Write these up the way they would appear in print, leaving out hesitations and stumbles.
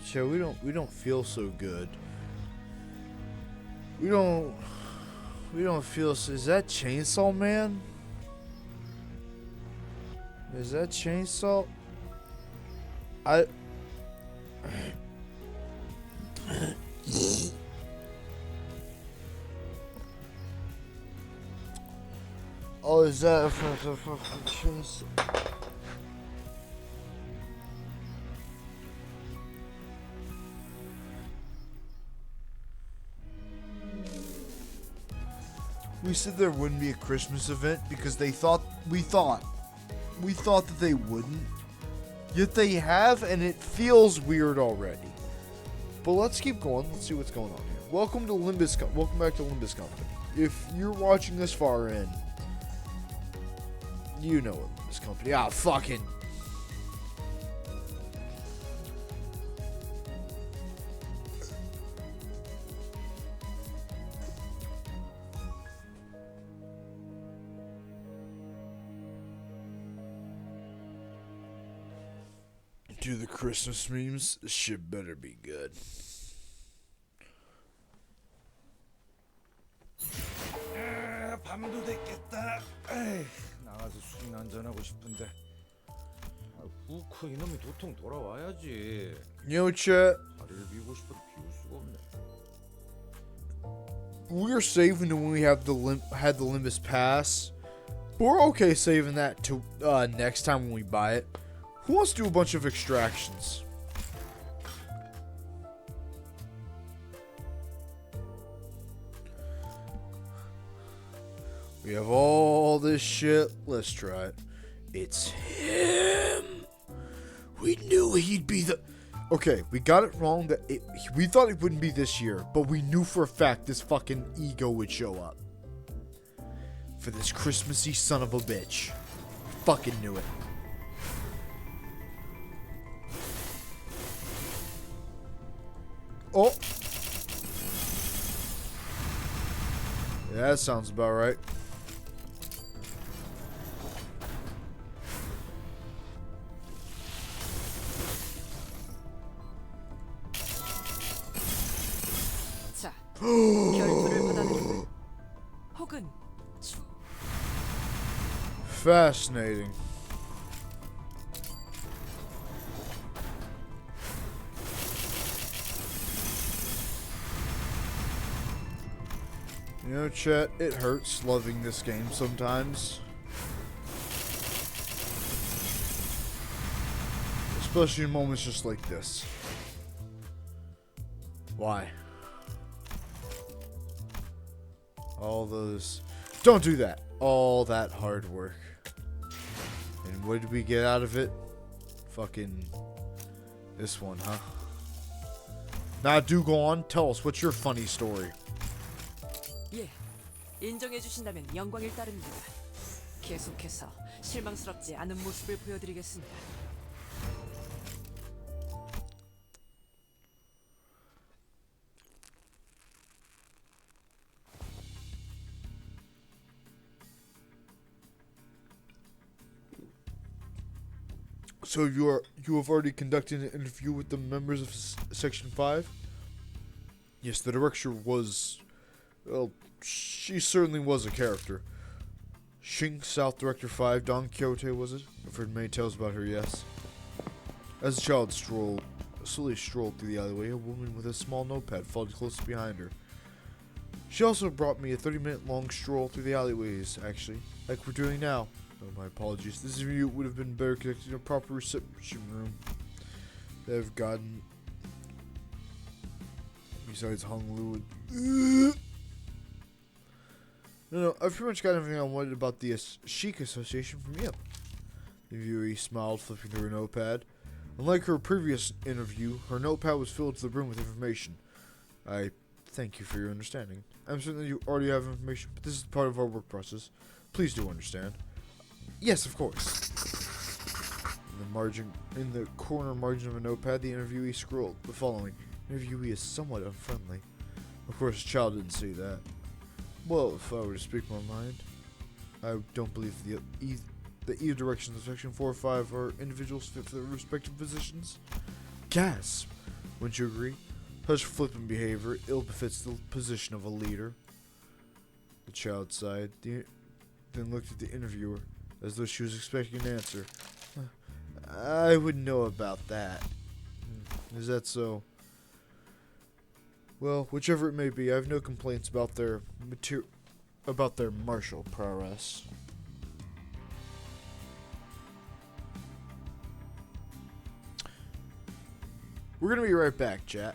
So we don't feel so good. We don't feel. Is that Chainsaw Man? Is that Chainsaw? I. Oh, is that a fucking Chainsaw? We said there wouldn't be a Christmas event because we thought that they wouldn't. Yet they have, and it feels weird already. But let's keep going. Let's see what's going on here. Welcome back to Limbus Company. If you're watching this far in, you know what Limbus Company. Fucking. Do the Christmas memes. This shit better be good. 밤도 됐겠다. 에이, 나가서 술이나 한잔하고 싶은데. 후크 이놈이 도통 돌아와야지. Yo, chat. 자리를 비우고 싶어도 비울 수가 없네. We're saving to when we have had the Limbus Pass. But we're okay saving that to next time when we buy it. Who wants to do a bunch of extractions? We have all this shit. Let's try it. It's him. We knew he'd be the... Okay, we got it wrong. We thought it wouldn't be this year, but we knew for a fact this fucking ego would show up. For this Christmassy son of a bitch. Fucking knew it. Oh. Yeah, that sounds about right. 자, 결투를 받아들이고 혹은 Fascinating. You know, chat, it hurts loving this game sometimes. Especially in moments just like this. Why? All those... Don't do that! All that hard work. And what did we get out of it? Fucking... this one, huh? Now, do go on. Tell us, what's your funny story? 예, 인정해 주신다면 영광일 따릅니다. 계속해서 실망스럽지 않은 모습을 보여드리겠습니다. So you have already conducted an interview with the members of Section 5? Yes, the director was... Well, she certainly was a character. Shing, South Director 5, Don Quixote, was it? I've heard many tales about her, yes. As a child slowly strolled through the alleyway, a woman with a small notepad followed close behind her. She also brought me a 30-minute long stroll through the alleyways, actually, like we're doing now. Oh, my apologies. This interview would have been better connected in a proper reception room. They've gotten... Besides Honolulu. No, I've pretty much got everything I wanted about the Chic Association from you. The interviewee smiled, flipping through her notepad. Unlike her previous interview, her notepad was filled to the brim with information. I thank you for your understanding. I'm certain that you already have information, but this is part of our work process. Please do understand. Yes, of course. In the corner margin of a notepad, the interviewee scrawled the following. Interviewee is somewhat unfriendly. Of course, the child didn't see that. Well, if I were to speak my mind, I don't believe either directions of Section 4 or 5 are individuals fit for their respective positions. Gasp! Wouldn't you agree? Such flippant behavior ill befits the position of a leader. The child sighed, then looked at the interviewer as though she was expecting an answer. I wouldn't know about that. Is that so? Well, whichever it may be, I have no complaints about their martial prowess. We're gonna be right back, chat.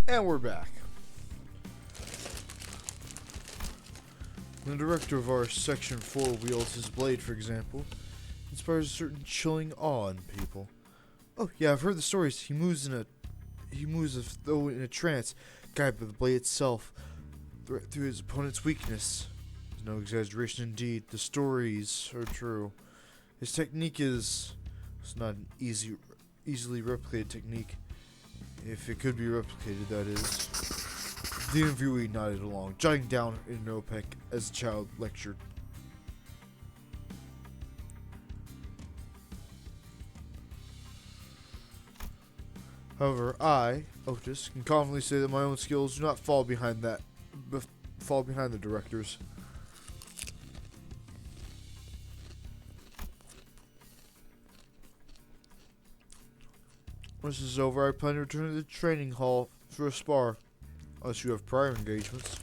And we're back. The director of our Section 4 wields his blade, for example, inspires a certain chilling awe in people. Oh, yeah, I've heard the stories. He moves as though in a trance, guided by the blade itself, through his opponent's weakness. There's no exaggeration indeed. The stories are true. His technique it's not an easily replicated technique. If it could be replicated, that is. The interviewee nodded along, jotting down in a notepad as the child lectured. However, I, Otis, can confidently say that my own skills do not fall behind the director's. When this is over, I plan to return to the training hall for a spar, unless you have prior engagements.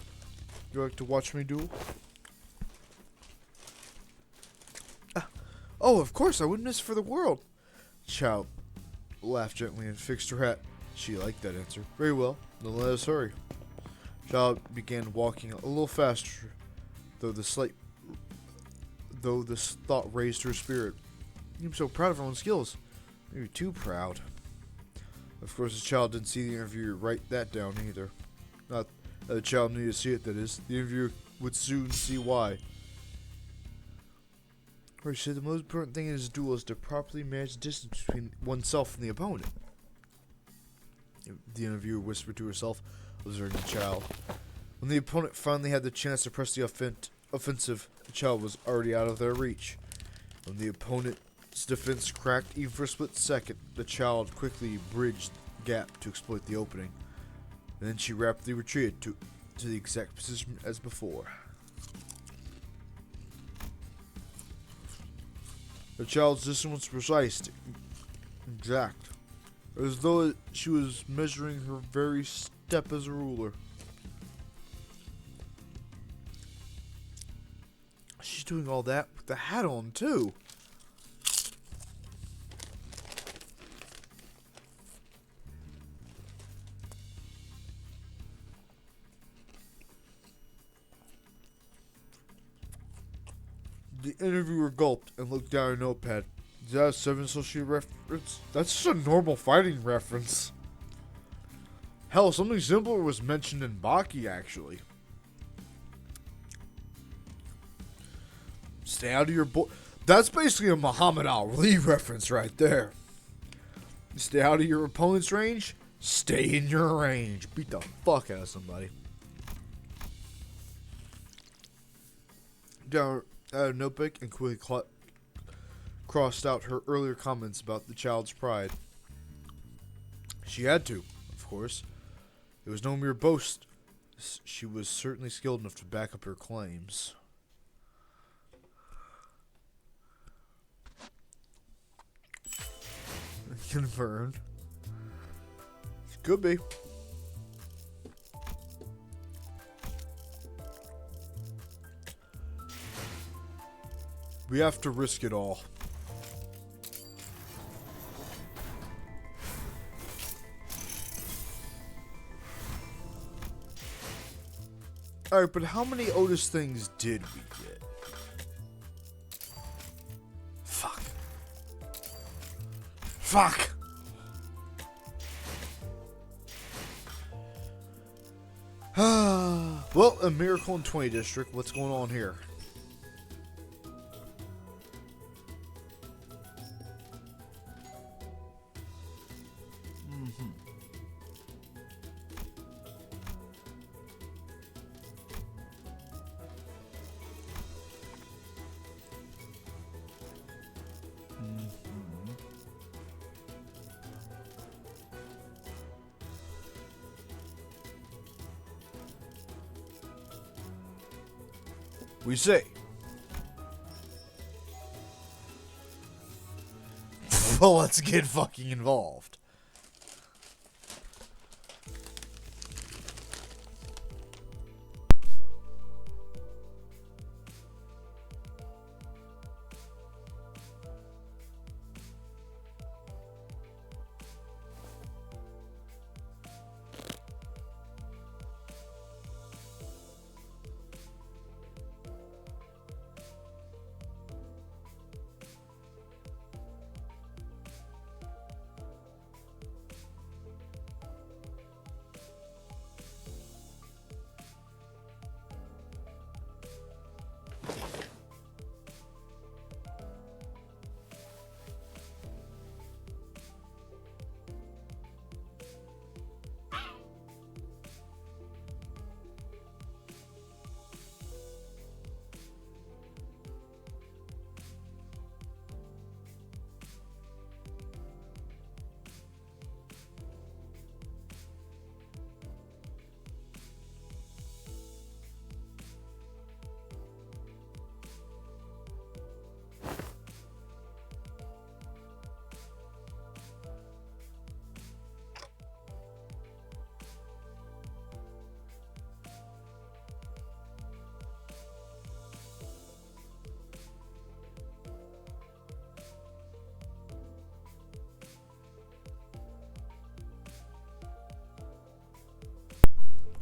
Would you like to watch me duel? Oh, of course, I wouldn't miss for the world. Child laughed gently and fixed her hat. She liked that answer. Very well, then let us hurry. Child began walking a little faster, though this thought raised her spirit. I'm so proud of her own skills. Maybe too proud. Of course, the child didn't see the interviewer write that down either. Not that the child needed to see it, that is. The interviewer would soon see why. Or she said the most important thing in his duel is to properly manage the distance between oneself and the opponent. The interviewer whispered to herself, observing the child. When the opponent finally had the chance to press the offensive, the child was already out of their reach. When the opponent's defense cracked even for a split second, the child quickly bridged the gap to exploit the opening. And then she rapidly retreated to the exact position as before. The child's distance was precise, Exact. As though she was measuring her very step as a ruler. She's doing all that with the hat on, too. The interviewer gulped and looked down at a notepad. Is that a 7 associate reference? That's just a normal fighting reference. Hell, something simpler was mentioned in Baki, actually. Stay out of your That's basically a Muhammad Ali reference right there. Stay out of your opponent's range. Stay in your range. Beat the fuck out of somebody. Down at a notebook and quickly crossed out her earlier comments about the child's pride. She had to, of course. It was no mere boast. She was certainly skilled enough to back up her claims. Confirmed. Could be. We have to risk it all. Alright, but how many Otis things did we get? Fuck. Fuck! Well, a miracle in 20 District. What's going on here? We say. Well, let's get fucking involved.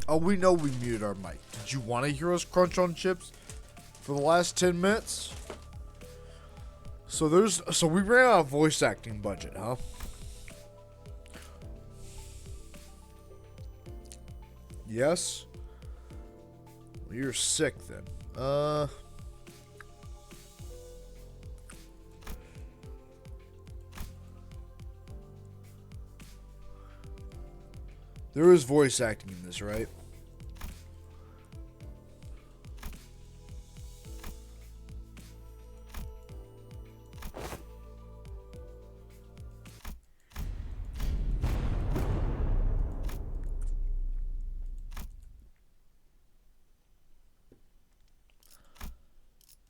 Oh, we know we muted our mic. Did you want to hear us crunch on chips for the last 10 minutes? So we ran out of voice acting budget, huh? Yes? Well, you're sick then. There is voice acting in this, right?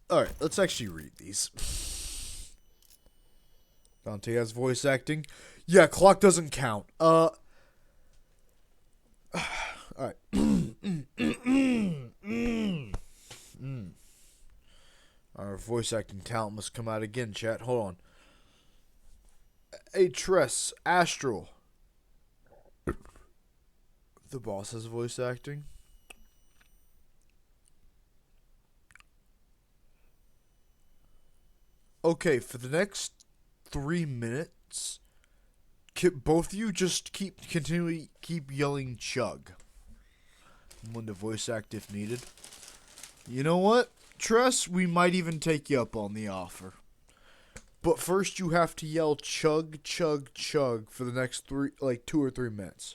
Alright, let's actually read these. Dante has voice acting. Yeah, clock doesn't count. Alright. Our voice acting talent must come out again, chat. Hold on. Hey, Tress, Astral. The boss has voice acting. Okay, for the next 3 minutes, both of you just continually keep yelling chug when to voice act if needed. You know what, Tress? We might even take you up on the offer. But first you have to yell chug, chug, chug for the next 2 or 3 minutes.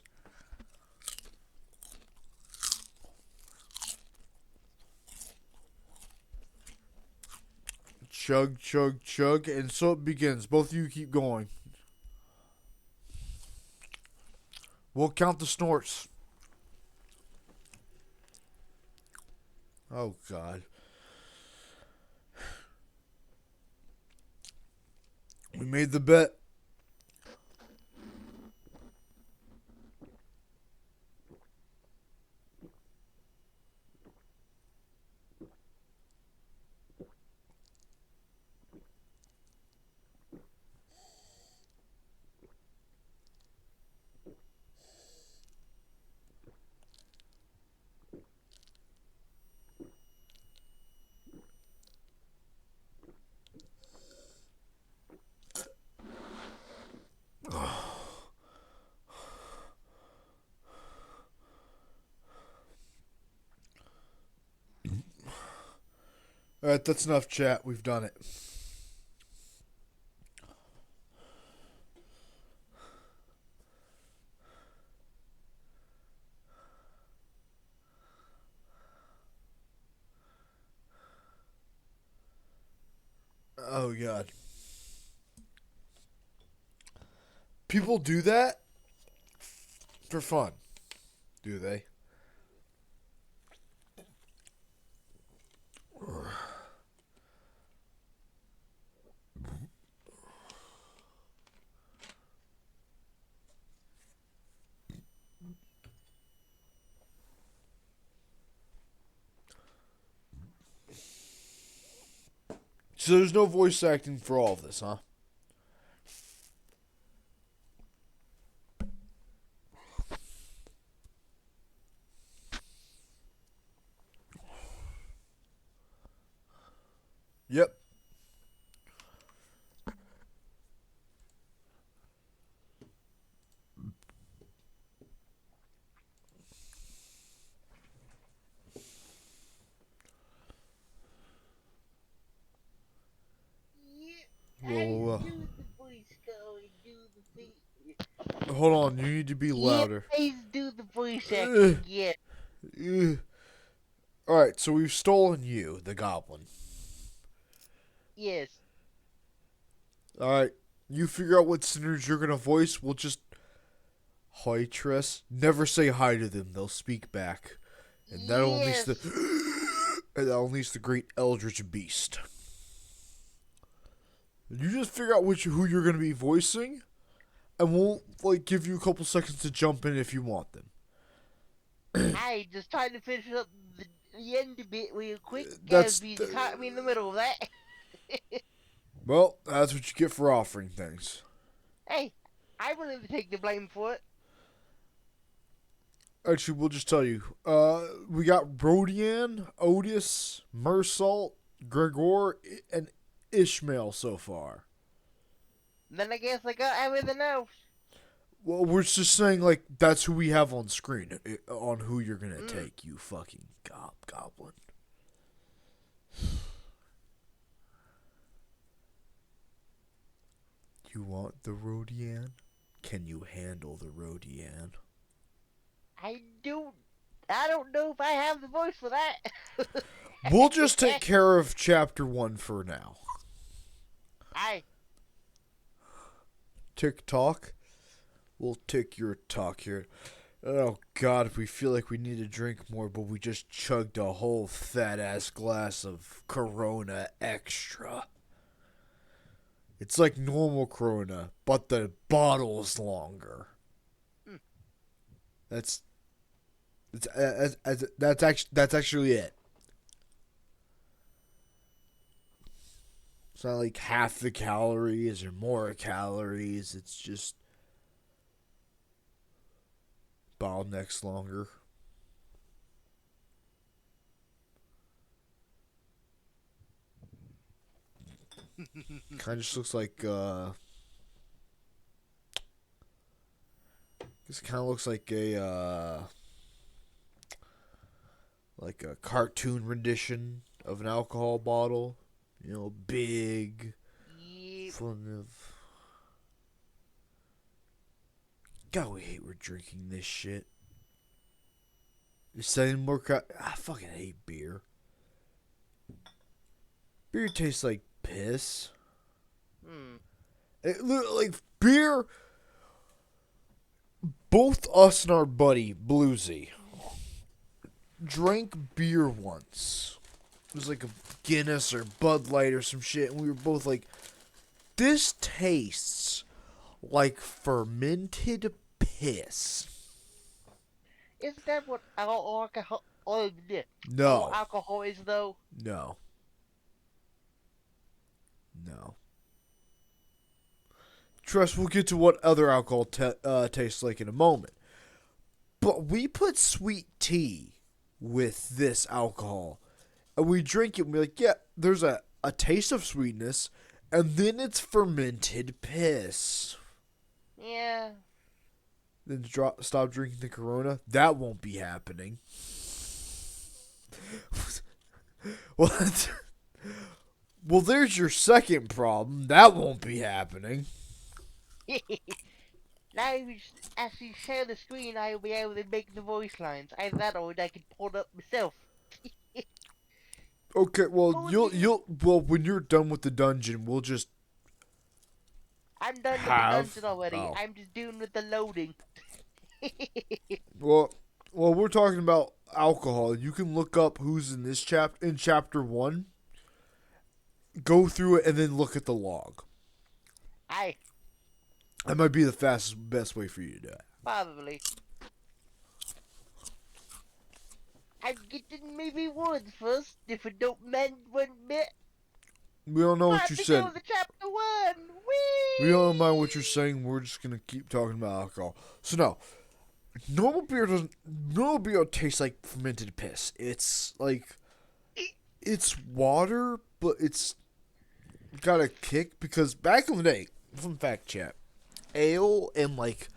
Chug, chug, chug, and so it begins. Both of you keep going. We'll count the snorts. Oh, God. We made the bet. Alright, that's enough chat. We've done it. Oh, God. People do that for fun, do they? So there's no voice acting for all of this, huh? Yep. Whoa, Do the voice go and do the thing. hold on, you need to be louder. Please do the voice acting. Yeah. Alright, so we've stolen you, the goblin. Yes. Alright, you figure out what sinners you're gonna voice. We'll just... Hi, Tress. Never say hi to them. They'll speak back. And that'll unleash the... and that'll unleash the great eldritch beast. You just figure out who you're gonna be voicing, and we'll give you a couple seconds to jump in if you want them. I just trying to finish up the end a bit real quick. That's You caught me in the middle of that. Well, that's what you get for offering things. Hey, I willing to take the blame for it. Actually, we'll just tell you. We got Rodian, Otis, Mersalt, Gregor, and Ishmael so far. Then I guess I got everything else. Well, we're just saying, that's who we have on screen, on who you're gonna take, you fucking goblin. You want the Rodian? Can you handle the Rodian? I don't know if I have the voice for that. We'll just take care of chapter 1 for now. Aye. Tick tock. We'll tick your talk here. Oh God, we feel like we need to drink more, but we just chugged a whole fat ass glass of Corona Extra. It's like normal Corona, but the bottle's longer. That's that's actually it. It's not like half the calories or more calories. It's just bottlenecks longer. Kind of just looks like this kind of looks like a cartoon rendition of an alcohol bottle. You know, big, Yep. full of. God, we hate we're drinking this shit. You're saying more I fucking hate beer. Beer tastes like piss. Like beer. Both us and our buddy Bluesy drank beer once. It was like a Guinness or Bud Light or some shit, and we were both like, "This tastes like fermented piss." Isn't that what alcohol? No, Alcohol is though. no, no. Trust, we'll get to what other alcohol tastes like in a moment. But we put sweet tea with this alcohol. And we drink it and we're like, yeah, there's a taste of sweetness. And then it's fermented piss. Yeah. Then stop drinking the Corona. That won't be happening. What? Well, there's your second problem. That won't be happening. Now, as you share the screen, I will be able to make the voice lines. Either that, or I can pull it up myself. Okay, well, when you're done with the dungeon, we'll just I'm done with the dungeon already. Oh. I'm just doing with the loading. Well, we're talking about alcohol. You can look up who's in this chapter 1. Go through it and then look at the log. That might be the best way for you to do it. Probably. I'm getting maybe one first, if it don't mend 1 bit. We don't know what you said. Go to chapter 1. Whee! We don't mind what you're saying. We're just gonna keep talking about alcohol. So no, normal beer tastes like fermented piss. It's like it's water, but it's got a kick because back in the day, fun fact, chat, ale and like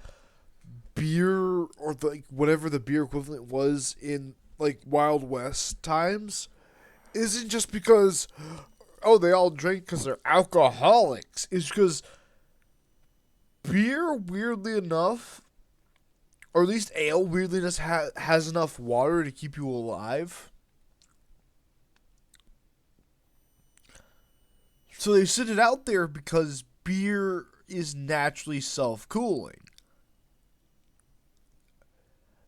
beer or whatever the beer equivalent was in like Wild West times isn't just because they all drink because they're alcoholics. It's because beer, weirdly enough, or at least ale, weirdly enough, has enough water to keep you alive. So they sit it out there because beer is naturally self-cooling.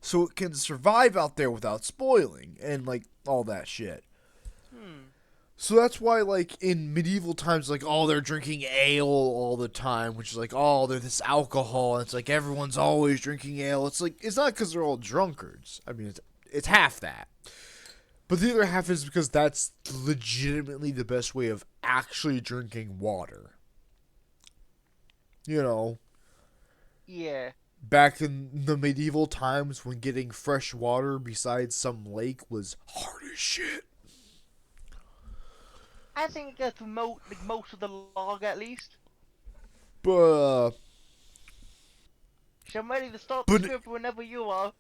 So it can survive out there without spoiling and like all that shit. So that's why, like, in medieval times, like, they're drinking ale all the time, which is like, they're this alcohol, and it's like everyone's always drinking ale. It's like, it's not because they're all drunkards. I mean, it's half that. But the other half is because that's legitimately the best way of actually drinking water. You know? Yeah. Back in the medieval times when getting fresh water besides some lake was hard as shit. I think it gets most of the log at least. But, So I'm ready to start the script whenever you are.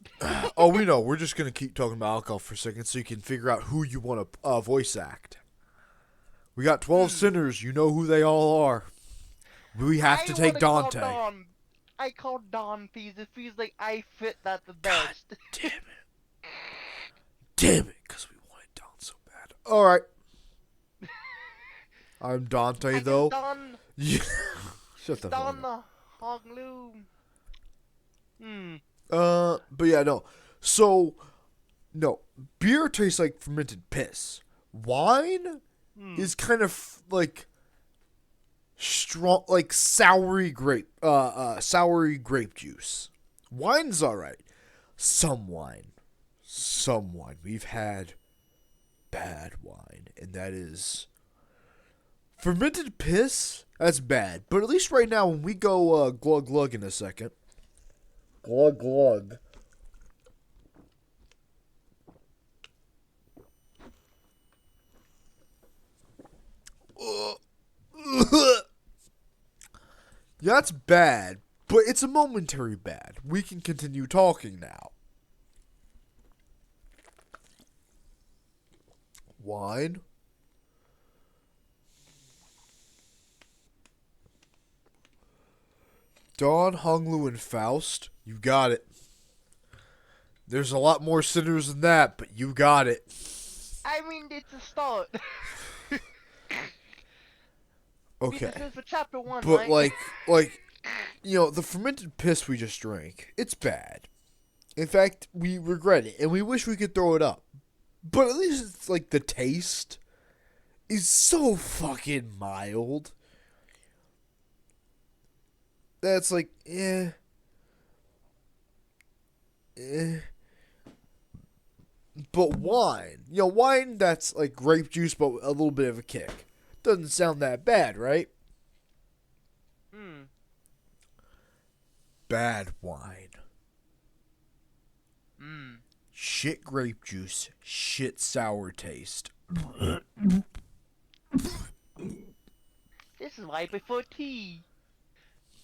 we know. We're just going to keep talking about alcohol for a second so you can figure out who you want to voice act. We got 12 sinners. You know who they all are. We have to take Dante. I called Don because it feels like I fit that the best. God damn it. Damn it, because we wanted Don so bad. Alright. I'm Dante, though. Don. Yeah. Shut the fuck up. Don Hong Loom. But yeah, no. So, no. Beer tastes like fermented piss. Wine is kind of like strong, like soury grape juice. Wine's alright. Some wine. We've had bad wine, and that is fermented piss. That's bad. But at least right now, when we go glug glug in a second, glug glug. That's bad, but it's a momentary bad. We can continue talking now. Wine. Don, Honglu, and Faust. You got it. There's a lot more sinners than that, but you got it. I mean, it's a start. Okay. This is for chapter 1, But right? the fermented piss we just drank, it's bad. In fact, we regret it, and we wish we could throw it up. But at least it's like the taste is so fucking mild. That's like, eh. But wine that's like grape juice, but a little bit of a kick. Doesn't sound that bad, right? Bad wine. Shit grape juice, shit sour taste. This is why I prefer tea.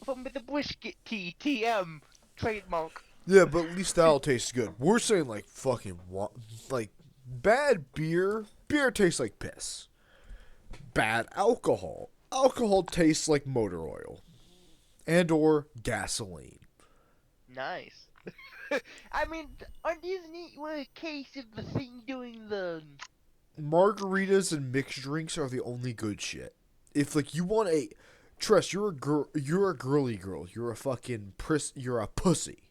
From the brisket tea, TM. Trademark. Yeah, but at least that'll taste good. We're saying like fucking like bad beer. Beer tastes like piss. Bad alcohol. Alcohol tastes like motor oil. And or gasoline. Nice. I mean, isn't it a case of the thing doing the... Margaritas and mixed drinks are the only good shit. If like you want a... Trust, you're a girly girl. You're a fucking you're a pussy.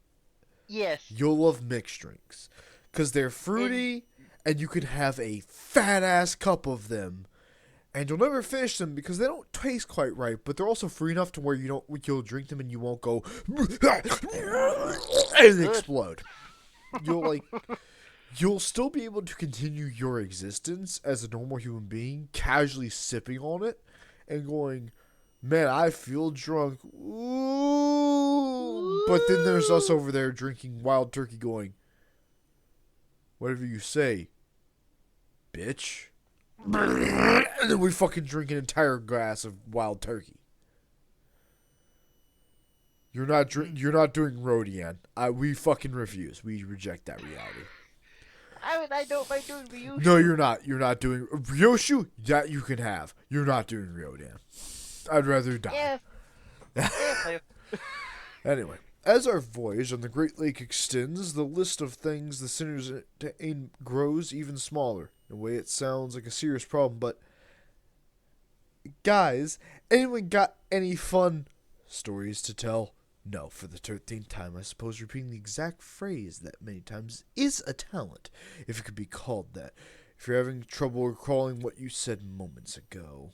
Yes. You'll love mixed drinks. Because they're fruity, and you can have a fat-ass cup of them. And you'll never finish them because they don't taste quite right, but they're also free enough to where you'll drink them and you won't go and explode. You'll still be able to continue your existence as a normal human being, casually sipping on it and going, man, I feel drunk. Ooh. But then there's us over there drinking wild turkey going, whatever you say, bitch. And then we fucking drink an entire glass of wild turkey. You're not doing Rodian. We fucking refuse. We reject that reality. I don't mind doing Ryushu. No, you're not. You're not doing Ryoshu. That you can have. You're not doing Ryodan. I'd rather die. Yeah. Anyway, as our voyage on the Great Lake extends, the list of things the sinners aim grows even smaller. In a way, it sounds like a serious problem, but guys, anyone got any fun stories to tell? No, for the 13th time, I suppose repeating the exact phrase that many times is a talent, if it could be called that. If you're having trouble recalling what you said moments ago.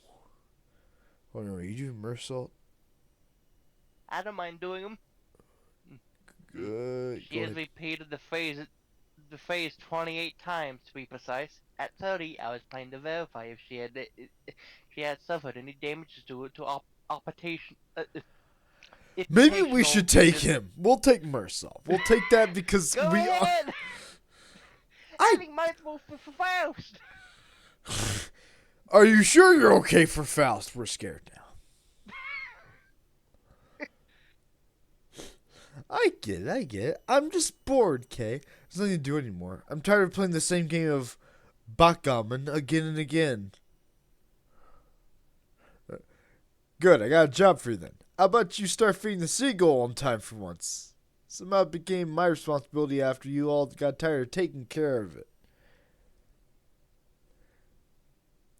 Oh no, are you doing Mersault? I don't mind doing them. Good. She has repeated the phrase 28 times to be precise. At 30, I was trying to verify if she had suffered any damages to occupation. Maybe we should take him. We'll take Mersault. We'll take that because Go we ahead. are. I think mine's more for Faust. Are you sure you're okay for Faust? We're scared now. I get it. I'm just bored, Kay. There's nothing to do anymore. I'm tired of playing the same game of backgammon again and again. Good, I got a job for you then. How about you start feeding the seagull on time for once? Somehow it became my responsibility after you all got tired of taking care of it.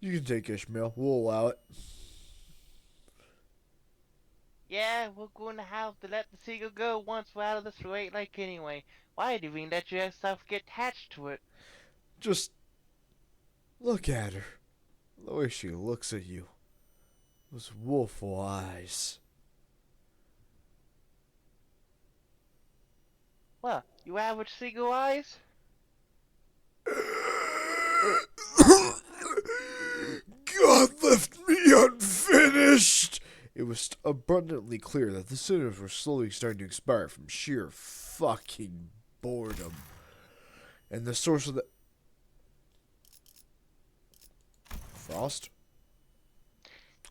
You can take Ishmael. We'll allow it. Yeah, we're going to have to let the seagull go once we're out of this Great Lake anyway. Why do we let yourself get attached to it? Just look at her. The way she looks at you. Those woeful eyes. What? You average seagull eyes? God left me unfinished! It was abundantly clear that the cinders were slowly starting to expire from sheer fucking boredom. And the source of the... Frost?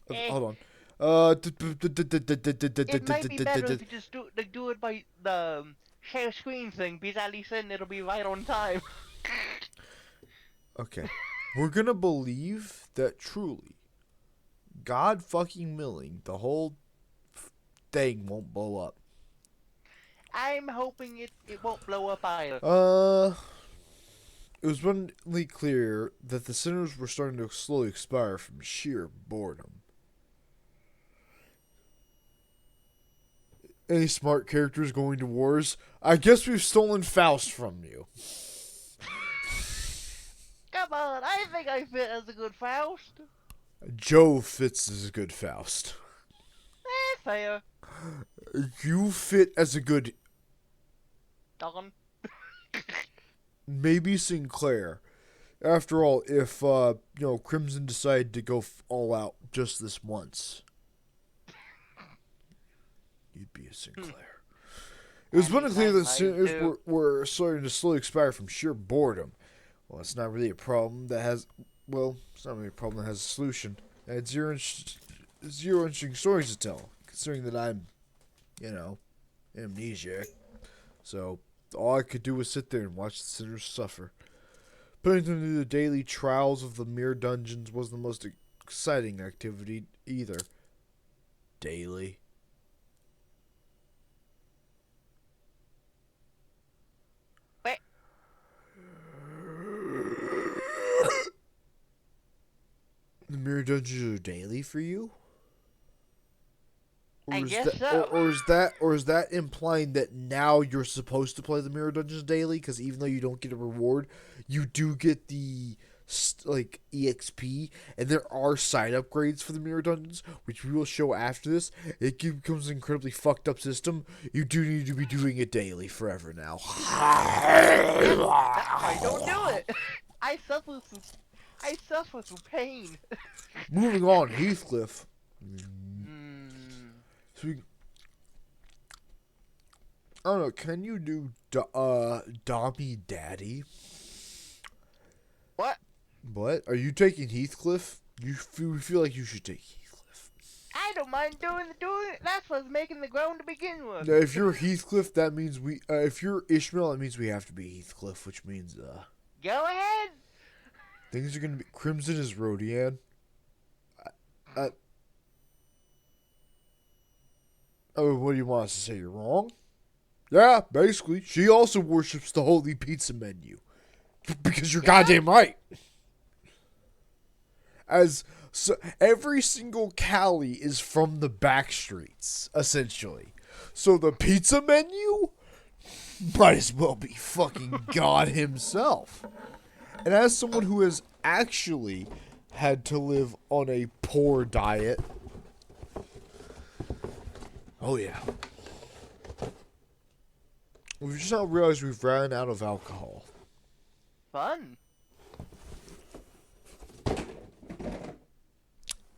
Hold on. It might be better if you just do it by the share screen thing, because at least then it'll be right on time. Okay. We're gonna believe that truly, God fucking milling, the whole thing won't blow up. I'm hoping it won't blow up either. It was abundantly clear that the cinders were starting to slowly expire from sheer boredom. Any smart characters going to wars? I guess we've stolen Faust from you. Come on, I think I fit as a good Faust. Joe fits as a good Faust. Fair. You fit as a good... Don. Maybe Sinclair. After all, if, Crimson decided to go all out just this once, you'd be a Sinclair. It was abundantly clear that cinders were starting to slowly expire from sheer boredom. Well, it's not really a problem that has... Well, it's not really a problem that has a solution. I had zero interesting stories to tell, considering that I'm, amnesiac. So, all I could do was sit there and watch the sinners suffer. Putting them through the daily trials of the mirror dungeons was the most exciting activity either. Daily. Wait. The mirror dungeons are daily for you? I guess so. Or is that implying that now you're supposed to play the mirror dungeons daily? Because even though you don't get a reward, you do get the EXP, and there are side upgrades for the mirror dungeons, which we will show after this. It becomes an incredibly fucked up system. You do need to be doing it daily forever now. I don't do it. I suffer from pain. Moving on, Heathcliff. So I don't know. Can you do Dobby Daddy? What? What? Are you taking Heathcliff? We feel like you should take Heathcliff. I don't mind doing it. That's what's making the ground to begin with. Now, if you're Heathcliff, that means we. If you're Ishmael, that means we have to be Heathcliff, which means Go ahead. things are gonna be. Crimson is Rodian. Oh, what do you want us to say? You're wrong? Yeah, basically. She also worships the holy pizza menu. Because you're goddamn right. Every single Cali is from the back streets, essentially. So the pizza menu might as well be fucking God himself. And as someone who has actually had to live on a poor diet... Oh, yeah. We've just now realized we've ran out of alcohol. Fun.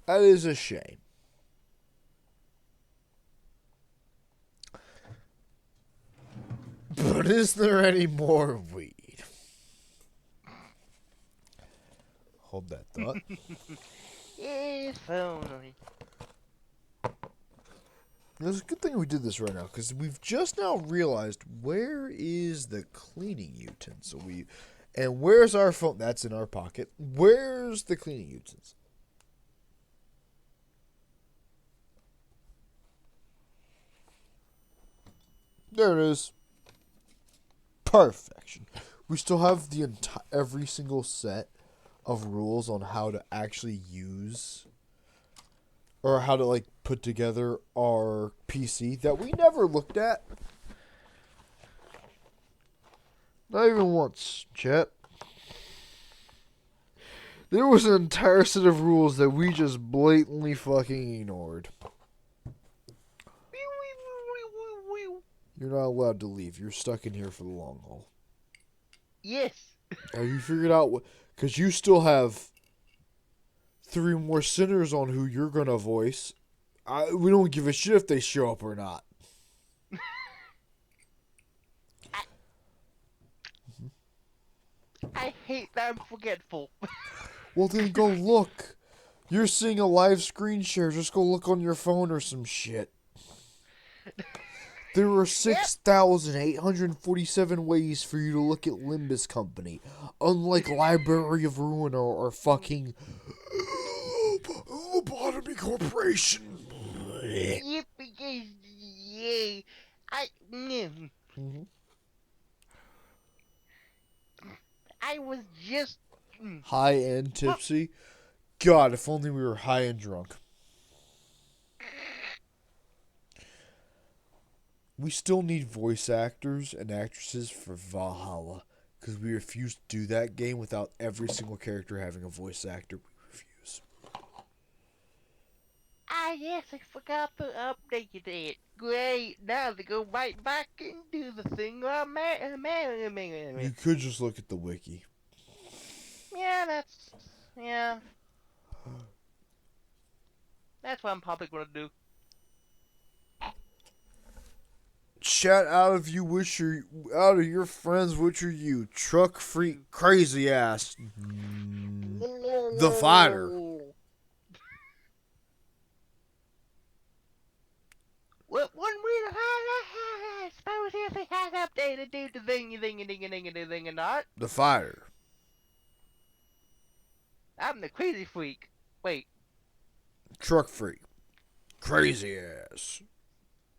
That is a shame. But is there any more weed? Hold that thought. If only. It's a good thing we did this right now, because we've just now realized where is the cleaning utensil. And where's our phone? That's in our pocket. Where's the cleaning utensil? There it is. Perfection. We still have every single set of rules on how to actually use or how to put together our PC that we never looked at. Not even once, chat. There was an entire set of rules that we just blatantly fucking ignored. You're not allowed to leave. You're stuck in here for the long haul. Yes. Have you figured out what? Because you still have 3 more sinners on who you're gonna voice. We don't give a shit if they show up or not. I hate that I'm forgetful. Well, then go look. You're seeing a live screen share. Just go look on your phone or some shit. There are 6,847 ways for you to look at Limbus Company. Unlike Library of Ruin or fucking Lobotomy Corporation. Yippee! Mhm. I was just. High and tipsy. God, if only we were high and drunk. We still need voice actors and actresses for Valhalla, because we refuse to do that game without every single character having a voice actor. We refuse. Yes, I forgot to update it. Great, now to go right back and do the thing. You could just look at the wiki. Yeah. That's what I'm probably gonna do. Chat out of you, out of your friends, which are you? Truck freak, crazy ass. The fighter. What one way to suppose if it has updated do the thing or not. The fighter. I'm the crazy freak. Wait. Truck freak. Crazy ass.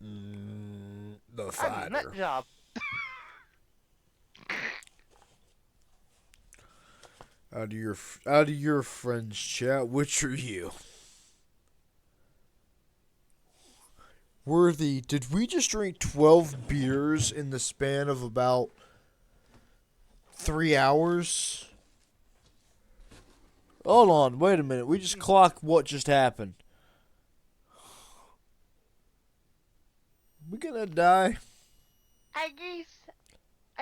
The I'm a fighter. nut job. Out of your friends chat, which are you? Worthy, did we just drink 12 beers in the span of about 3 hours? Hold on, wait a minute. We just clocked what just happened. We gonna die? I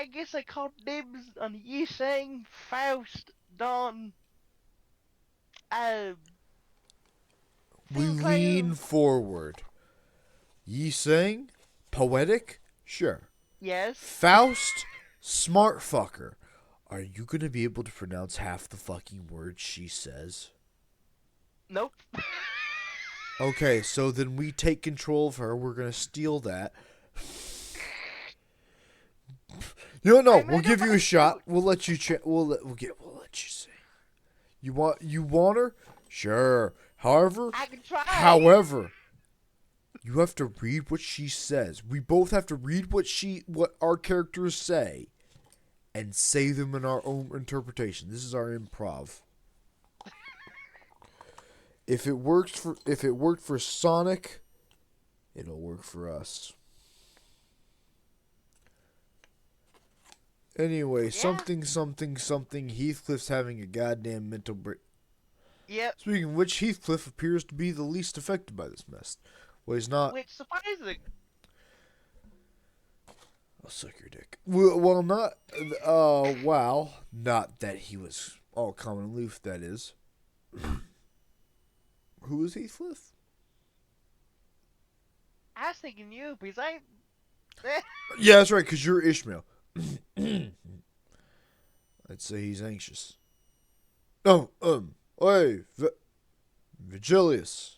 guess I called dibs on Yi Sang, Faust, Dawn. We lean forward. Yi Sang? Poetic? Sure. Yes. Faust? Smart fucker. Are you gonna be able to pronounce half the fucking words she says? Nope. Okay, so then we take control of her. We're gonna steal that. No, we'll give you a shot. We'll let you we'll let you sing. You want her? Sure. I can try. However, you have to read what she says. We both have to read what our characters say and say them in our own interpretation. This is our improv. If it worked for Sonic, it'll work for us. Anyway, Yeah. something. Heathcliff's having a goddamn mental break. Yep. Speaking of which, Heathcliff appears to be the least affected by this mess. Well, he's not. Which surprising. I'll suck your dick. Well, not. Wow. Not that he was all calm and aloof. That is. Who is Heathcliff? I was thinking you because I. Yeah, that's right. Because you're Ishmael. I'd say he's anxious. Oh, hey, Vigilius.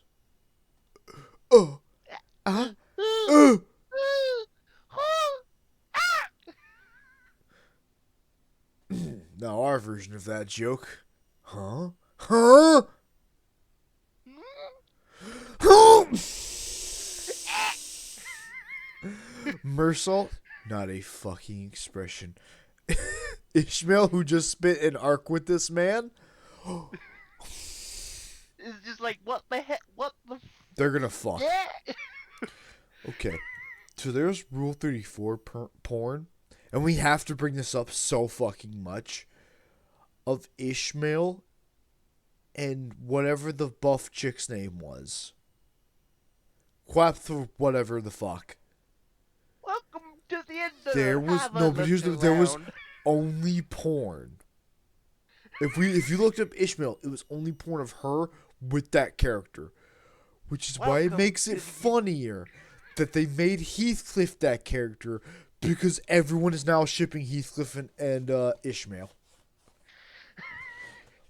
Now our version of that joke. Huh? Mersault? Not a fucking expression. Ishmael, who just spit an arc with this man? It's just like, what the heck? What the? They're gonna fuck. Yeah. Okay. So there's Rule 34 porn. And we have to bring this up so fucking much. Of Ishmael and whatever the buff chick's name was. Quaps or whatever the fuck. Welcome to the internet. There was Have a no, but look here's the there was around. only porn. If you looked up Ishmael, it was only porn of her with that character, which is why it Welcome makes to it the- funnier that they made Heathcliff that character because everyone is now shipping Heathcliff and Ishmael.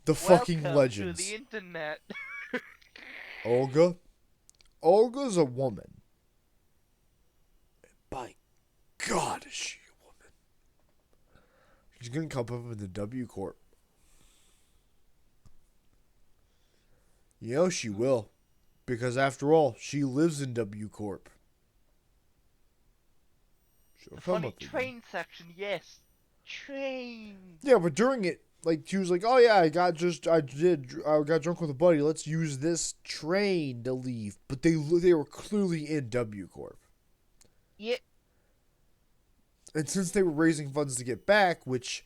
The fucking Welcome legends. to the internet. Olga's a woman. By God, is she a woman? She's gonna come up in the W Corp. You know she will. Because after all, she lives in W Corp. She'll The come funny up again. train section, yes. Train. Yeah, but during it, like she was like, "Oh yeah, I got drunk with a buddy. Let's use this train to leave." But they were clearly in W Corp. Yeah. And since they were raising funds to get back, which,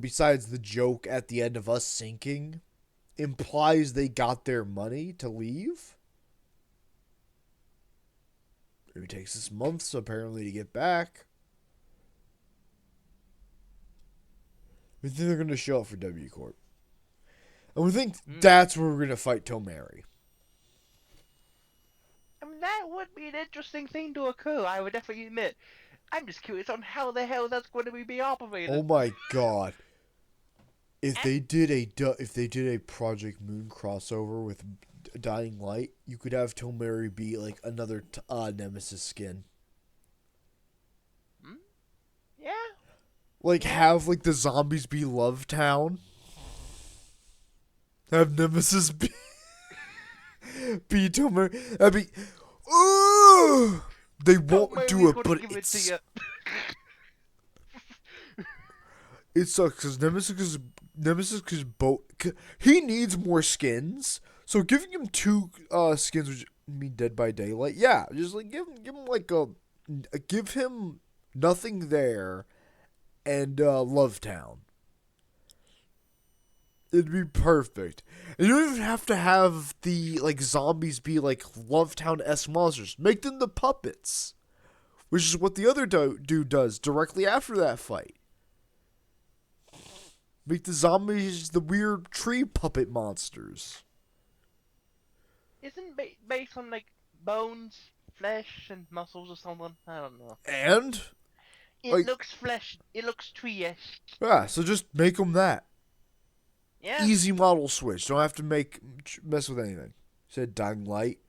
besides the joke at the end of us sinking, implies they got their money to leave. It takes us months apparently to get back. We think they're going to show up for W Corp. And we think that's where we're going to fight Tomari. I mean, that would be an interesting thing to occur, I would definitely admit. I'm just curious on how the hell that's going to be operated. Oh my god. If they did a Project Moon crossover with Dying Light, you could have Tomari be like another Nemesis skin. Yeah. Like have like the zombies be Love Town. Have Nemesis be be Tomari. That'd be. Ooh! They won't Tomari's do it, gonna but give it it's. to It sucks because Nemesis is both. He needs more skins. So giving him 2 skins, which mean Dead by Daylight, yeah, just like give him like give him Nothing There, and Love Town. It'd be perfect. And you don't even have to have the like zombies be like Love Town-esque monsters. Make them the puppets, which is what the other dude does directly after that fight. Make the zombies the weird tree puppet monsters. Isn't based on like bones, flesh, and muscles or something? I don't know. And It like- looks flesh. It looks tree-ish. yeah, so just make them that. Yeah. Easy model switch. Don't have to mess with anything. Said Dying Light.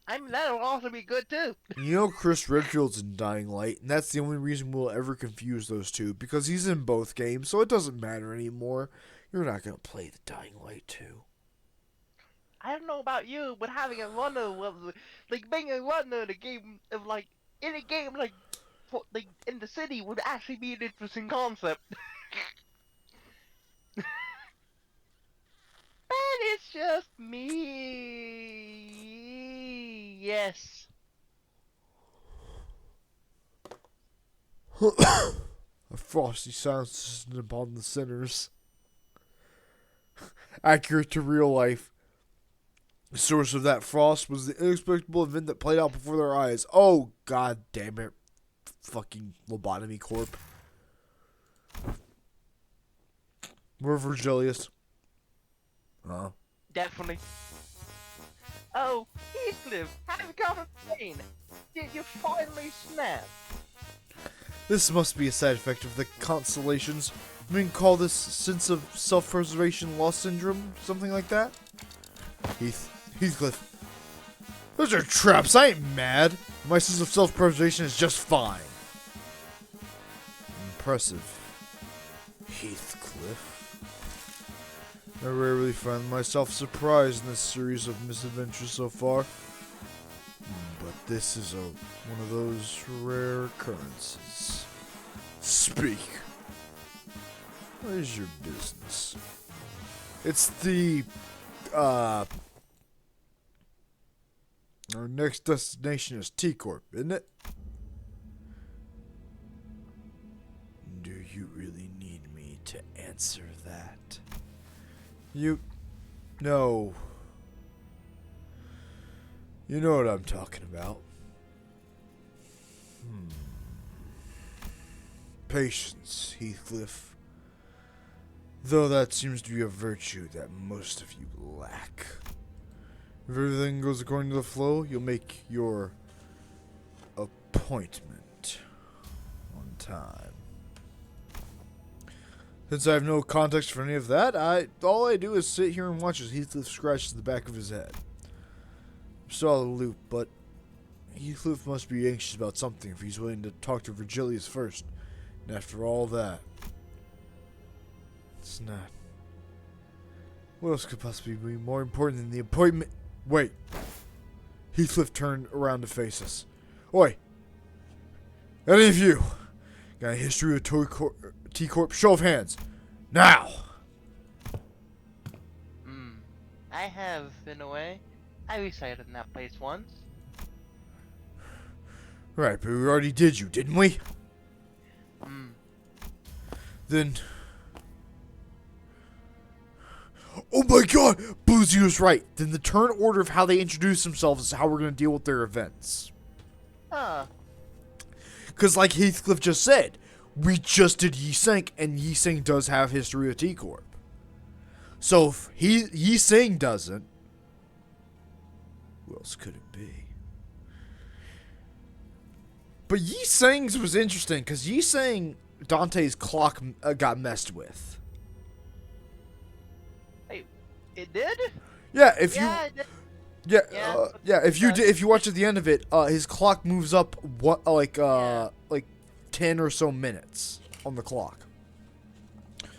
I mean, that'll also be good too. You know Chris Redfield's in Dying Light, and that's the only reason we'll ever confuse those two, because he's in both games, so it doesn't matter anymore. You're not gonna play the Dying Light 2. I don't know about you, but having a runner, like being a runner in a game of like in the city would actually be an interesting concept. But it's just me. Yes. A frosty silence descended upon the sinners. Accurate to real life. The source of that frost was the inexplicable event that played out before their eyes. Oh, god damn it. Fucking Lobotomy Corp. We're Virgilius. Huh? Definitely. Oh, Heathcliff, have you got a plane? Did you finally snap? This must be a side effect of the constellations. We can call this sense of self-preservation loss syndrome, something like that. Heathcliff. Those are traps. I ain't mad. My sense of self-preservation is just fine. Impressive. Heathcliff. I rarely find myself surprised in this series of misadventures so far. But this is one of those rare occurrences. Speak. What is your business? It's the, our next destination is T-Corp, isn't it? Do you really need to answer that. You know what I'm talking about. Patience, Heathcliff. Though that seems to be a virtue that most of you lack. If everything goes according to the flow, you'll make your appointment on time. Since I have no context for any of that, all I do is sit here and watch as Heathcliff scratches the back of his head. I'm still out of the loop, but Heathcliff must be anxious about something if he's willing to talk to Virgilius first. And after all that, it's not. What else could possibly be more important than the appointment? Wait. Heathcliff turned around to face us. Oi! Any of you got a history with T-Corp? Show of hands. Now! I have, in a way. I resided in that place once. Right, but we already did you, didn't we? Then... Oh my god! Boozy was right. Then the turn order of how they introduce themselves is how we're going to deal with their events. Because like Heathcliff just said, we just did Yi Seng, and Yi Seng does have history with T-Corp. So if Yi Seng doesn't, who else could it be? But Yi Seng's was interesting, because Yi Seng, Dante's clock got messed with. It did? Yeah, if It did. if you watch at the end of it, his clock moves up like 10 or so minutes on the clock.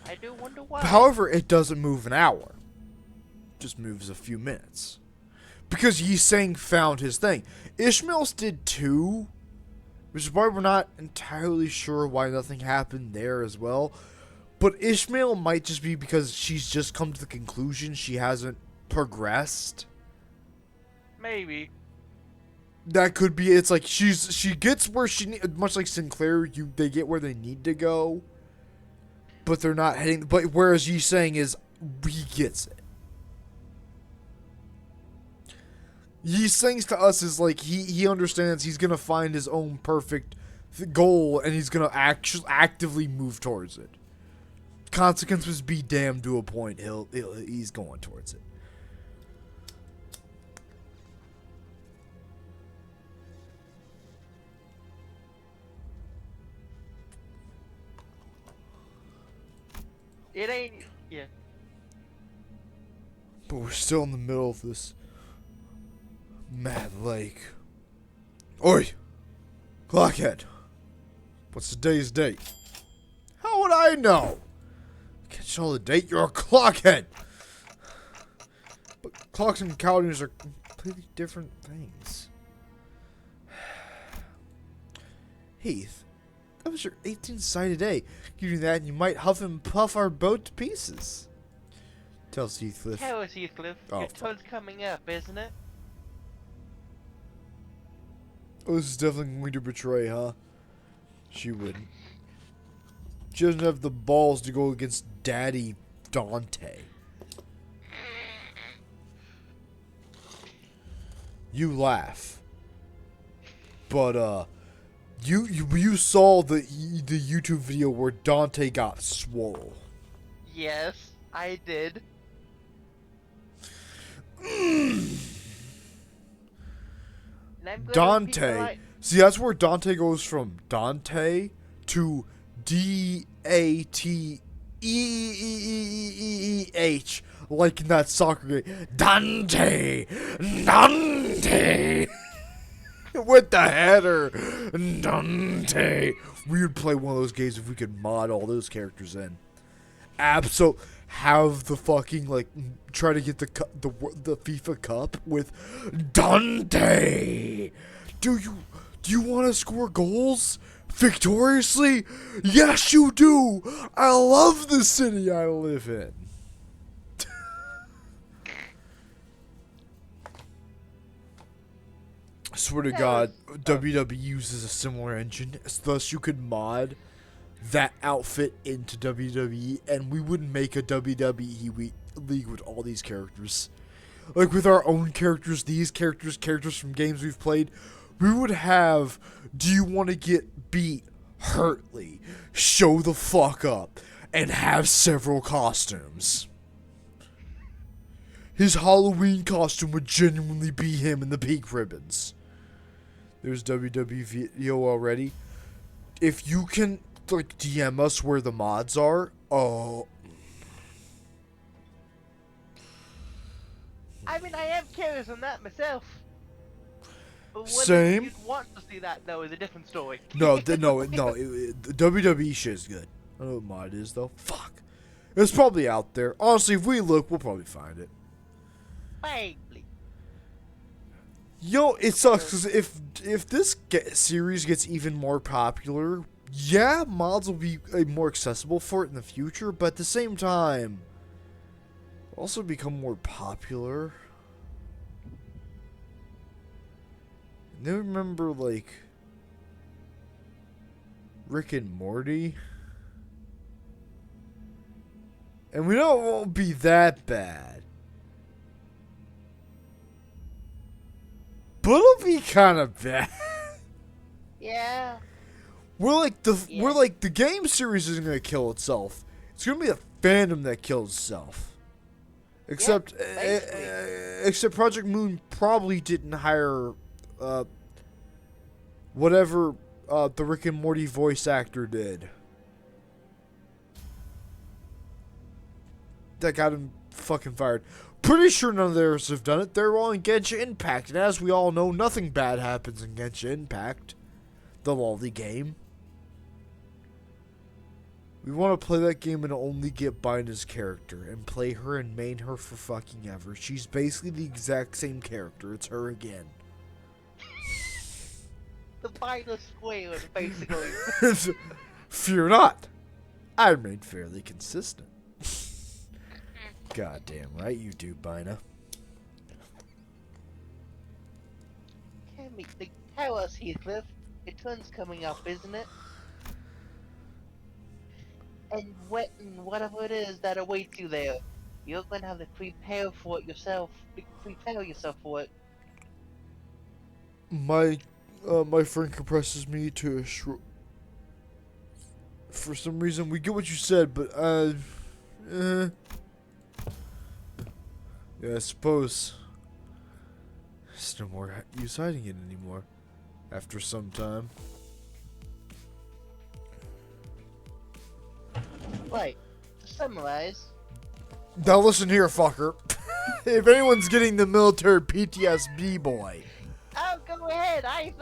I do wonder why. However, it doesn't move an hour. It just moves a few minutes. Because Yi Seng found his thing. Ishmael's did too, which is why we're not entirely sure why nothing happened there as well. But Ishmael might just be because she's just come to the conclusion she hasn't progressed. Maybe. That could be. It's like she gets where she much like Sinclair. They get where they need to go, but they're not heading. But whereas Yi Seng is, he gets it. Yi Seng's to us is like he understands he's gonna find his own perfect goal and he's gonna actively move towards it. Consequences be damned to a point. He's going towards it. It ain't. Yeah. But we're still in the middle of this mad lake. Oi! Clockhead! What's today's date? How would I know? Catch all the date, you're a clockhead! But clocks and calendars are completely different things. Heath, that was your 18th sighted day. You do that and you might huff and puff our boat to pieces. Tells Heathcliff. Tell us, Heathcliff. Oh, Your turn's coming up, isn't it? Oh, this is definitely going to betray, huh? She wouldn't. She doesn't have the balls to go against Daddy Dante. You laugh. But, you saw the YouTube video where Dante got swole. Yes, I did. Dante. See, that's where Dante goes from Dante to D-A-T-E-E-E-E-H, like in that soccer game. Dante! Dante! With the header! Dante! We would play one of those games if we could mod all those characters in. Have the fucking, like, try to get the FIFA Cup with Dante! Do you want to score goals victoriously? Yes, you do! I love the city I live in. I swear to God, WWE uses a similar engine, thus you could mod that outfit into WWE, and we would make a WWE league with all these characters. Like with our own characters, these characters from games we've played, we would have, do you want to get beat? Hurtly, show the fuck up, and have several costumes. His Halloween costume would genuinely be him in the pink ribbons. There's WWE video already. If you can, like, DM us where the mods are, oh. I mean, I am curious on that myself. But whether Same. you'd want to see that, though, is a different story. The WWE shit is good. I don't know what mod is, though. Fuck. It's probably out there. Honestly, if we look, we'll probably find it. Vaguely. Yo, it sucks, because if this series gets even more popular, yeah, mods will be more accessible for it in the future, but at the same time, also become more popular. I remember, like, Rick and Morty. And we know it won't be that bad. But it'll be kind of bad. Yeah. We're like the game series isn't gonna kill itself. It's gonna be a fandom that kills itself. Except except Project Moon probably didn't hire whatever the Rick and Morty voice actor did. That got him fucking fired. Pretty sure none of theirs have done it. They're all in Genshin Impact, and as we all know, nothing bad happens in Genshin Impact, the lovely game. We want to play that game and only get Bina's character and play her and main her for fucking ever. She's basically the exact same character. It's her again. The final square, basically. Fear not. I remain fairly consistent. Goddamn right you do, Bina. Tell us, Heathcliff. Your turn's coming up, isn't it? And whatever it is that awaits you there, you're gonna have to prepare for it yourself. Prepare yourself for it. My friend compresses me to a for some reason, we get what you said, but yeah, I suppose there's no more use hiding it anymore. After some time. Right. To summarize. Now listen here, fucker. If anyone's getting the military PTSD, boy. Oh, go ahead. I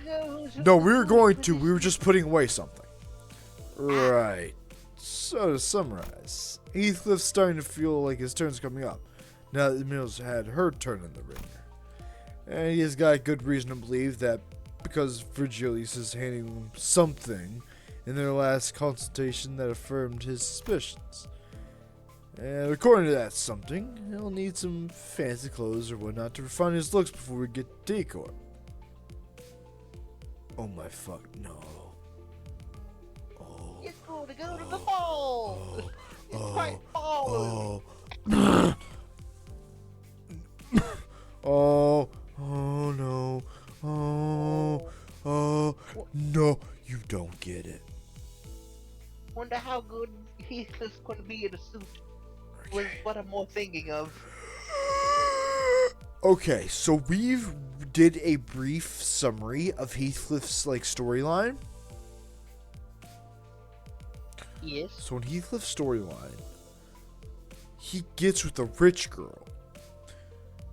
know. No, we were going to. We were just putting away something. Right. So to summarize, Heathcliff's starting to feel like his turn's coming up. Now that Mills had her turn in the ringer. And he has got good reason to believe that because Virgilius is handing him something in their last consultation that affirmed his suspicions. And according to that something, he'll need some fancy clothes or whatnot to refine his looks before we get to decor. Oh my fuck, no. Oh. It's going to go to the ball. It's quite ball. Oh, oh no, oh, no, you don't get it. Wonder how good Heathcliff's going to be in a suit. Was what I'm more thinking of. Okay, so we did a brief summary of Heathcliff's like storyline. Yes. So in Heathcliff's storyline, he gets with a rich girl.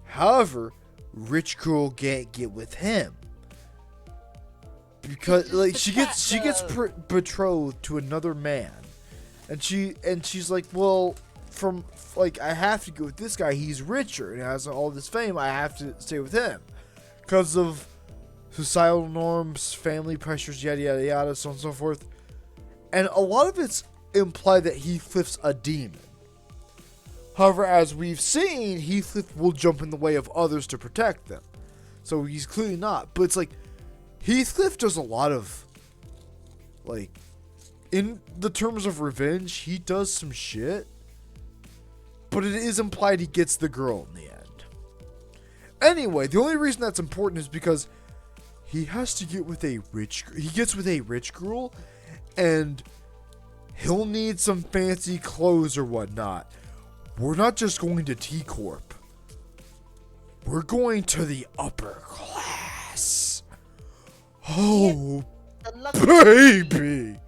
However, rich girl can't get with him because like she gets betrothed to another man, and she's like, well, from like I have to go with this guy. He's richer and has all this fame. I have to stay with him because of societal norms, family pressures, yada yada yada, so on and so forth. And a lot of it's implied that Heathcliff's a demon. However, as we've seen, Heathcliff will jump in the way of others to protect them. So he's clearly not. But it's like, Heathcliff does a lot of, like, in the terms of revenge, he does some shit. But it is implied he gets the girl in the end. Anyway, the only reason that's important is because he has to get with a rich... He gets with a rich girl, and he'll need some fancy clothes or whatnot. We're not just going to T Corp. We're going to the upper class. Oh, The lucky baby.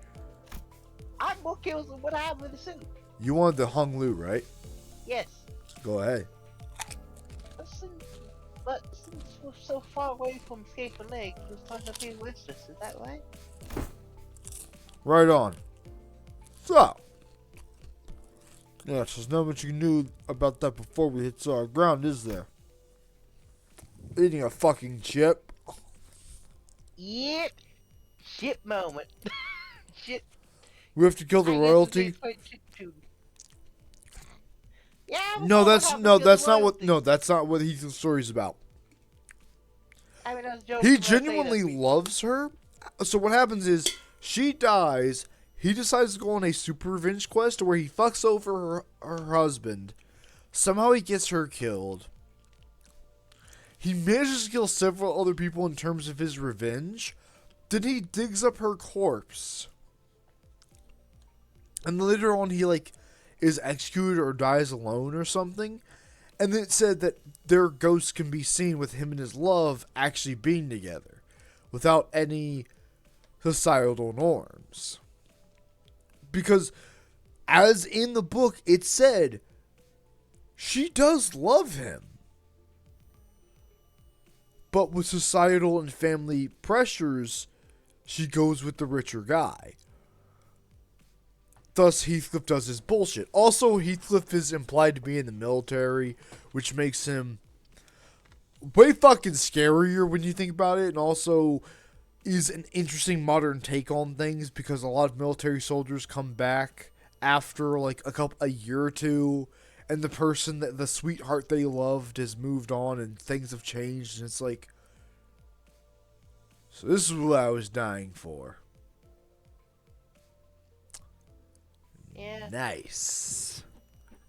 I'm okay with what I have with the suit. You wanted the Hung Lu, right? Yes. Go ahead. But since we're so far away from Scape Lake, we're supposed to be Winston, is that right? Right on. So. Yeah, so there's not much you knew about that before we hit solid ground, is there? Eating a fucking chip. Yep. Ship moment. Ship. We have to kill the I guess royalty. it's quite chip too. Yeah. No, well, that's what no, happened to that's the not what. royalty? No, that's not what Ethan's story's about. I mean, I was joking He when I say that genuinely we- loves her. So what happens is she dies. He decides to go on a super revenge quest where he fucks over her husband. Somehow he gets her killed. He manages to kill several other people in terms of his revenge. Then he digs up her corpse. And later on he is executed or dies alone or something. And then it said that their ghosts can be seen with him and his love actually being together. Without any societal norms. Because, as in the book, it said, she does love him. But with societal and family pressures, she goes with the richer guy. Thus, Heathcliff does his bullshit. Also, Heathcliff is implied to be in the military, which makes him way fucking scarier when you think about it, and also is an interesting modern take on things because a lot of military soldiers come back after a year or two, and the person that the sweetheart they loved has moved on and things have changed, and it's like, so this is what I was dying for. Yeah. Nice.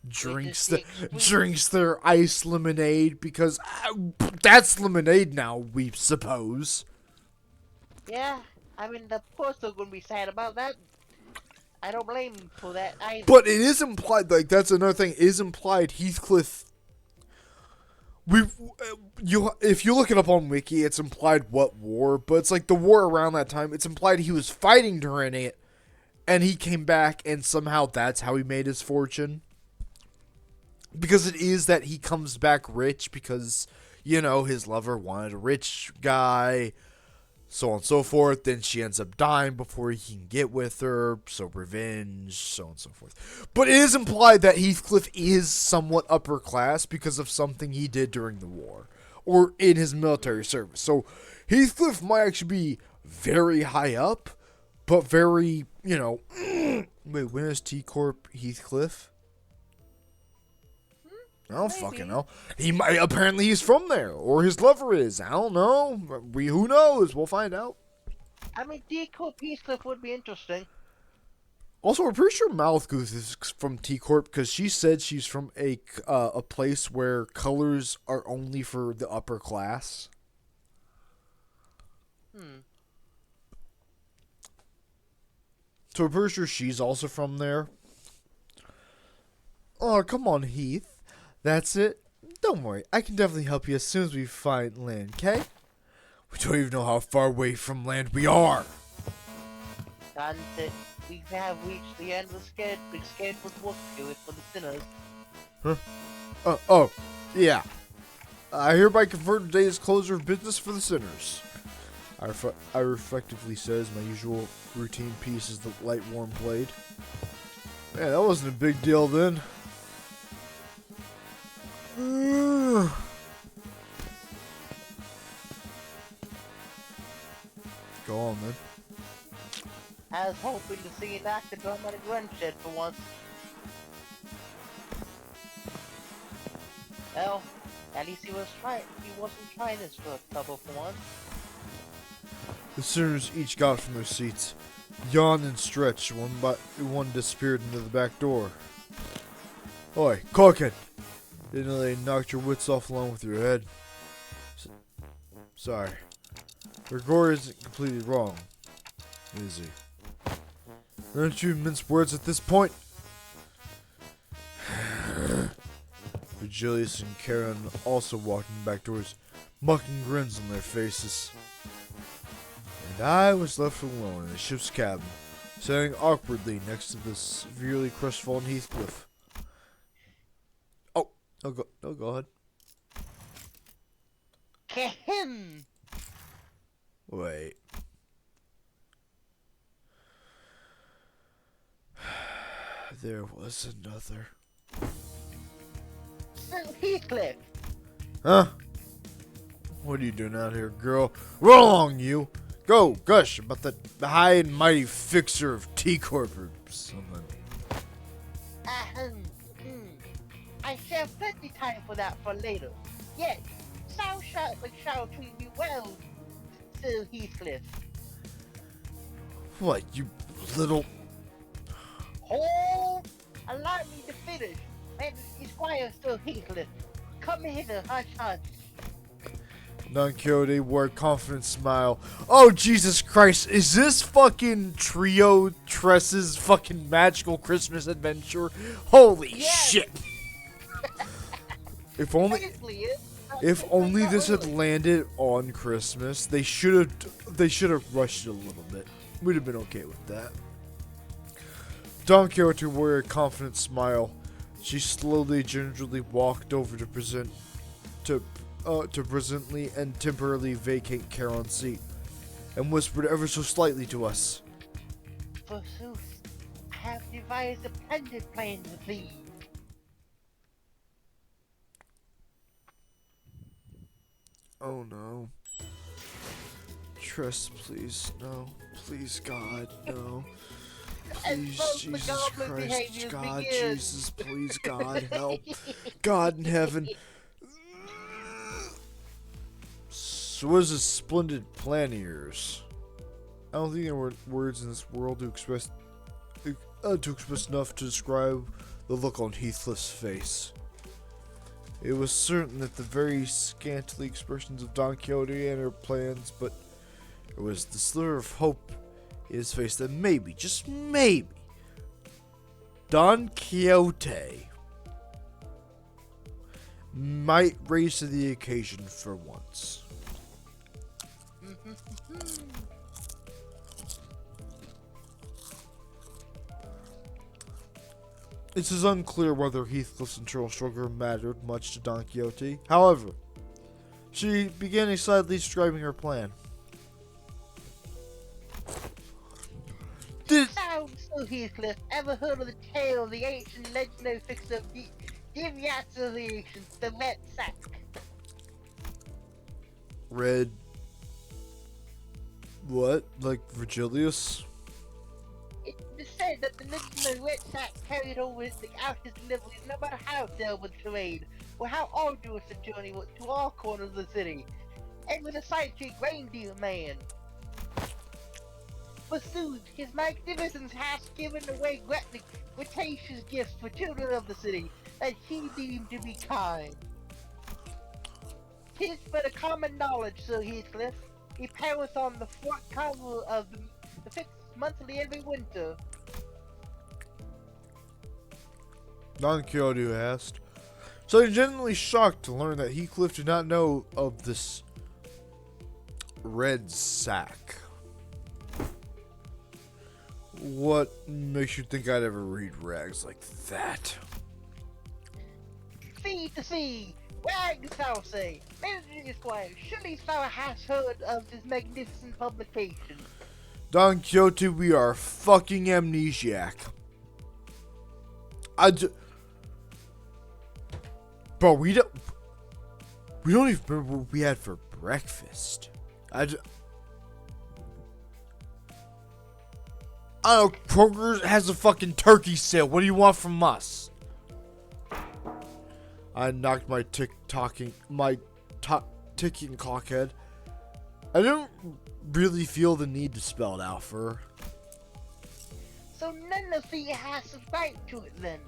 Drinks Drinks their ice lemonade because that's lemonade now, we suppose. Yeah. I mean, of course they're gonna be sad about that. I don't blame them for that either. But it is implied, that's another thing, it is implied Heathcliff. If you look it up on Wiki, it's implied what war, but it's the war around that time. It's implied he was fighting during it, and he came back, and somehow that's how he made his fortune. Because it is that he comes back rich because, his lover wanted a rich guy, so on and so forth. Then she ends up dying before he can get with her, so revenge, so on and so forth. But it is implied that Heathcliff is somewhat upper class because of something he did during the war, or in his military service. So Heathcliff might actually be very high up, but very, wait, when is T Corp Heathcliff? I don't fucking know. Apparently he's from there, or his lover is. I don't know. Who knows? We'll find out. I mean, Deco Heathcliff would be interesting. Also, we're pretty sure Mouthgoose is from T Corp because she said she's from a place where colors are only for the upper class. So we're pretty sure she's also from there. Oh, come on, Heath. That's it. Don't worry, I can definitely help you as soon as we find land, okay? We don't even know how far away from land we are. Dante, we have reached the end of the schedule. The scheduled work period for the sinners. Yeah. I hereby convert today's closure of business for the sinners. I reflectively says my usual routine piece is the light warm blade. Man, that wasn't a big deal then. Go on, man. I was hoping to see an actor drum at a gun shed for once. Well, at least he wasn't trying this for trouble for once. The sinners each got up from their seats. yawned and stretched. One by one disappeared into the back door. Oi, cockhead! Didn't know they knocked your wits off along with your head. Sorry. Gregor isn't completely wrong, is he? Aren't you mince words at this point? Virgilius and Karen also walked in the back doors, mocking grins on their faces. And I was left alone in the ship's cabin, sitting awkwardly next to the severely crestfallen Heathcliff. Go ahead. Kahem! Wait. There was another. Sir Heathcliff! Huh? What are you doing out here, girl? Run along, you! Go, gush about the high and mighty fixer of T-Corp or something. Ahem. I shall have plenty time for that for later. Yes, shall treat you well, Sir Heathcliff. What, you little... Oh, allow me to finish. And Esquire Sir Heathcliff, come hither, hush hush. Don Quixote wore a confident smile. Oh, Jesus Christ, is this fucking Trio Tress's fucking magical Christmas adventure? Holy Yes. shit! If only... Technically, it's not If technically only not this had really. landed on Christmas, they should have rushed it a little bit. We'd have been okay with that. Don Quixote wore a confident smile. She slowly, gingerly walked over to presently and temporarily vacate Charon's seat, and whispered ever so slightly to us. Forsooth, I have devised a splendid plan with thee. Oh no. Tress, please, no. Please, God, no. And Please, both the Jesus goblin Christ, behaviors God, begin. Jesus, please, God, help. God in heaven. So what is this splendid plan of yours? I don't think there were words in this world to express enough to describe the look on Heathcliff's face. It was certain that the very scantily expressions of Don Quixote and her plans, but there was the sliver of hope in his face that maybe, just maybe, Don Quixote might rise to the occasion for once. It is unclear whether Heathcliff's internal struggle mattered much to Don Quixote. However, she began excitedly describing her plan. Sound, Sir Heathcliff, ever heard of the tale of the ancient legendary fixer of Deviatus, the Met Sack? Red. What? Like Virgilius? It is said that the legendary Red Sack carried over the outer deliveries no matter how terrible the terrain, or how arduous the journey was to all corners of the city, and with a sight-trick reindeer man. Forsooth, his magnificence hath given away gratuitous gifts for children of the city that he deemed to be kind. 'Tis but a common knowledge, Sir Heathcliff. He perisheth on the front cover of the fifth monthly every winter. Don Quixote asked. So I'm genuinely shocked to learn that Heathcliff did not know of this red sack. What makes you think I'd ever read rags like that? Sea to sea, wags thou say, Manager Esquire, surely thou hast heard of this magnificent publication. Don Quixote, we are fucking amnesiac. Bro, we don't even remember what we had for breakfast. I don't know, Kroger has a fucking turkey sale. What do you want from us? I knocked my ticking cockhead. I didn't really feel the need to spell it out for her. So none of you has a right to it then.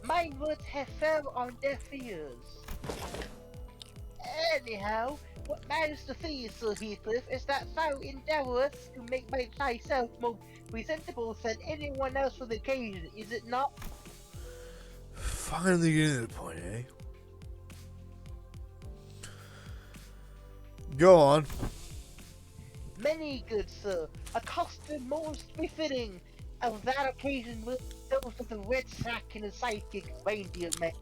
My words have fell on deaf ears. Anyhow, what matters to thee, Sir Heathcliff, is that thou endeavourest to make thyself more presentable than anyone else for the occasion, is it not? Finally getting to the point, eh? Go on. Many, good sir, a costume most befitting of that occasion with those of the red sack and the sidekick reindeer man.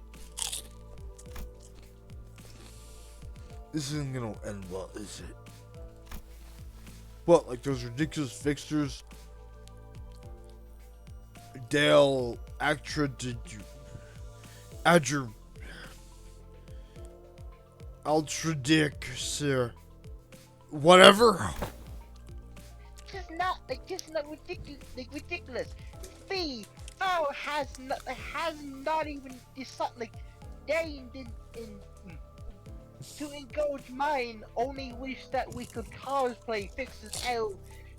This isn't gonna end well, is it? What, like those ridiculous fixtures? Dale, Actra, did you... Adger... Ultra Dick, sir. Whatever. Just not ridiculous. Fee, thou has not even deigned in to engage mine. Only wish that we could cosplay fixes L,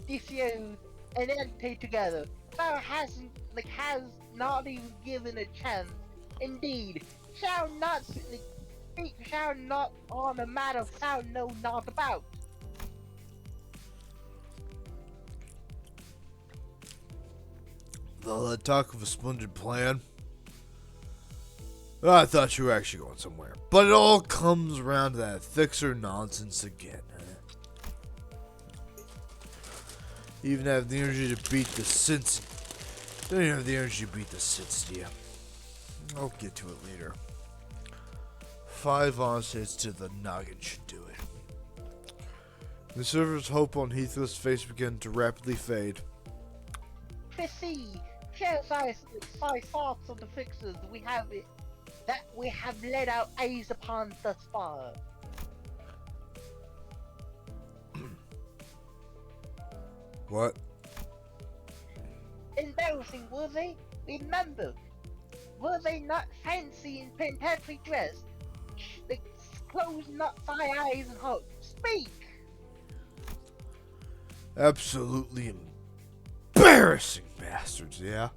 DCO, and Dante together. Thou has not even given a chance. Indeed, shall not speak, shall not on a matter thou know not about. All that talk of a splendid plan. I thought you were actually going somewhere. But it all comes around to that fixer nonsense again. You even have the energy to beat the Cincy. Don't even have the energy to beat the Cincy, do you? I'll get to it later. 5 honest hits to the noggin should do it. The server's hope on Heathcliff's face began to rapidly fade. Proceed. Share thy thoughts on the fixes that we have laid our eyes upon thus far. What? Embarrassing, were they? Remember, were they not fancy and fantastically dressed? Close not thy eyes and heart. Speak! Absolutely embarrassing bastards, yeah?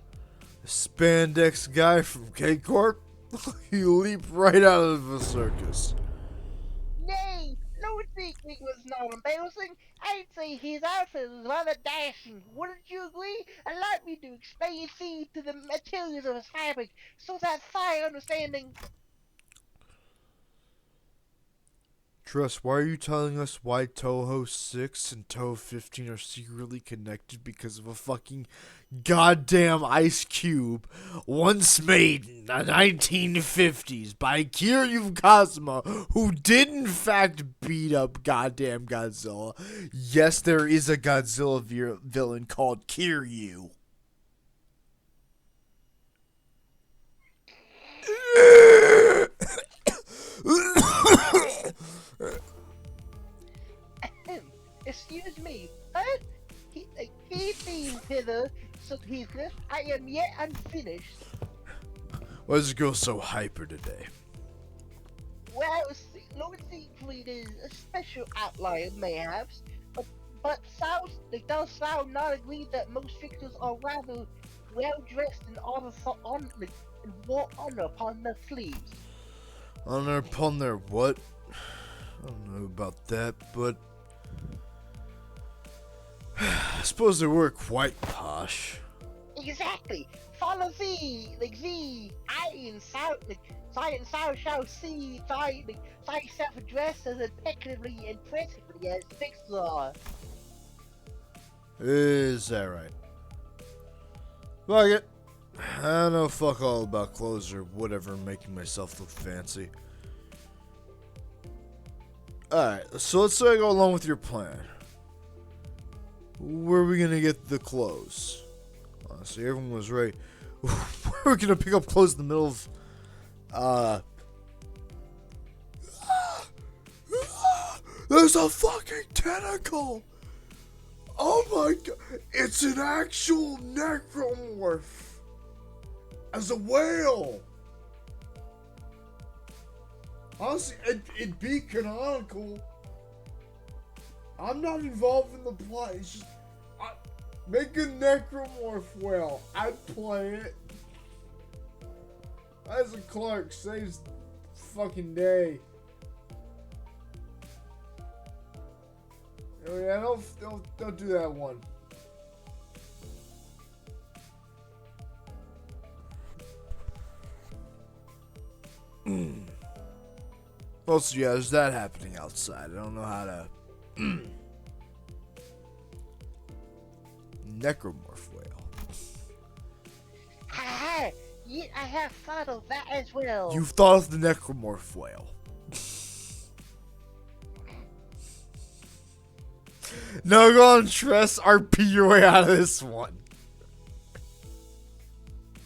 The spandex guy from K-Corp? He leaped right out of the circus. Nay, Lord Seekling was not embarrassing. I'd say his outfit was rather dashing. Wouldn't you agree? Allow me to explain thee to the materials of his fabric, so that thy understanding... Trust, why are you telling us why Toho 6 and Toho 15 are secretly connected because of a fucking goddamn ice cube once made in the 1950s by Kiryu Kazuma, who did in fact beat up goddamn Godzilla? Yes, there is a Godzilla villain called Kiryu. Excuse me, huh? He seems hither, Sir Heathcliff. I am yet unfinished. Why does it go so hyper today? Well, Lord Siegfried is a special outlier, mayhaps, but does thou not agree that most fixers are rather well dressed and wore honor upon their sleeves? Honor upon their what? I don't know about that, but I suppose they were quite posh. Exactly. Follow thee, I and thou shall see thyself dressed as impeccably and impressively as fixers are. Is that right? Fuck it. I don't know fuck all about clothes or whatever, making myself look fancy. Alright, so let's say I go along with your plan. Where are we gonna get the clothes? Honestly, everyone was right. Where are we gonna pick up clothes in the middle of... There's a fucking tentacle! Oh my god! It's an actual necromorph! As a whale! Honestly, it'd be canonical. I'm not involved in the plot. It's just... Make a necromorph whale. I'd play it. Isaac Clarke saves fucking day. Oh yeah, don't do that one. Also, yeah, there's that happening outside. I don't know how to. Necromorph whale. Ha! Yeah, I have thought of that as well. You've thought of the necromorph whale. No, go on, Tress. RP your way out of this one.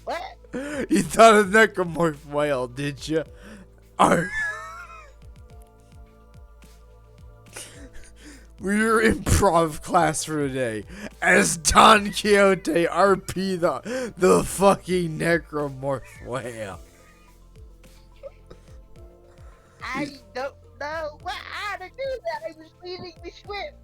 What? You thought of necromorph whale, did you? We're improv class for today. As Don Quixote RP the fucking necromorph whale. I don't know how to do that. I was reading the script.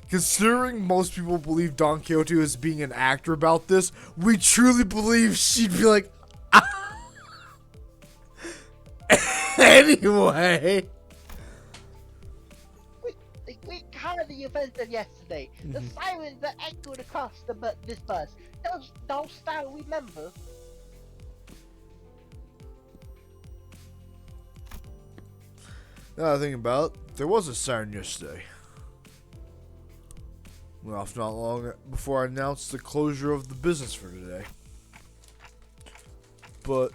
Considering most people believe Don Quixote was being an actor about this, we truly believe she'd be like, anyway. We covered the events of yesterday. The sirens that echoed across this bus. Those still remember. Now I think about it, there was a siren yesterday. Well, if not long before I announced the closure of the business for today. But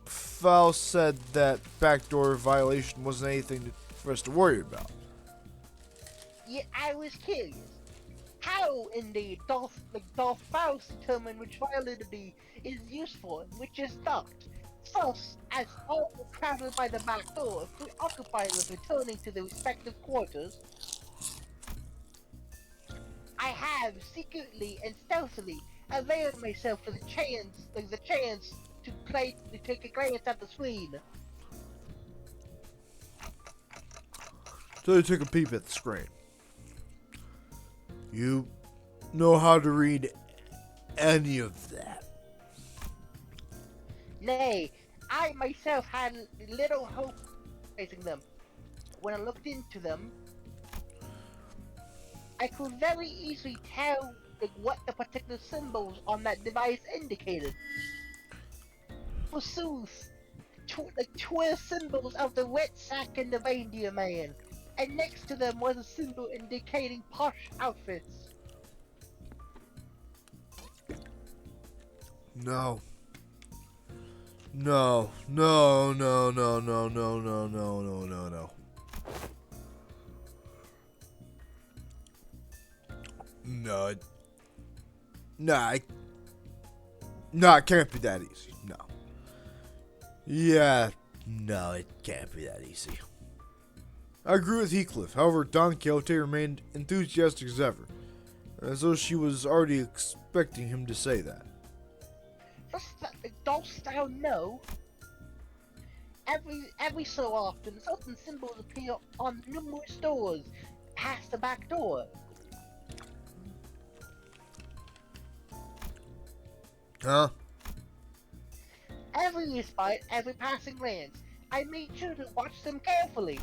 Faust said that backdoor violation wasn't anything for us to worry about. Yeah, I was curious. How, indeed, Dolph Faust determined which violity is useful and which is not. Thus, as all travel by the back door, preoccupied with returning to their respective quarters, I have secretly and stealthily availed myself of the chance to take a glance at the screen. So you took a peep at the screen. You know how to read any of that. Nay, I myself had little hope facing them. When I looked into them, I could very easily tell what the particular symbols on that device indicated. Forsooth, twin symbols of the wet sack and the reindeer man, and next to them was a symbol indicating posh outfits. No. No. No, no, no, no, no, no, no, no, no, no. No. No, it can't be that easy. No. Yeah, no, it can't be that easy. I agree with Heathcliff. However, Don Quixote remained enthusiastic as ever, as though she was already expecting him to say that. Dost thou know? Every so often, certain symbols appear on numerous doors past the back door. Huh? Every respite, every passing glance, I made sure to watch them carefully.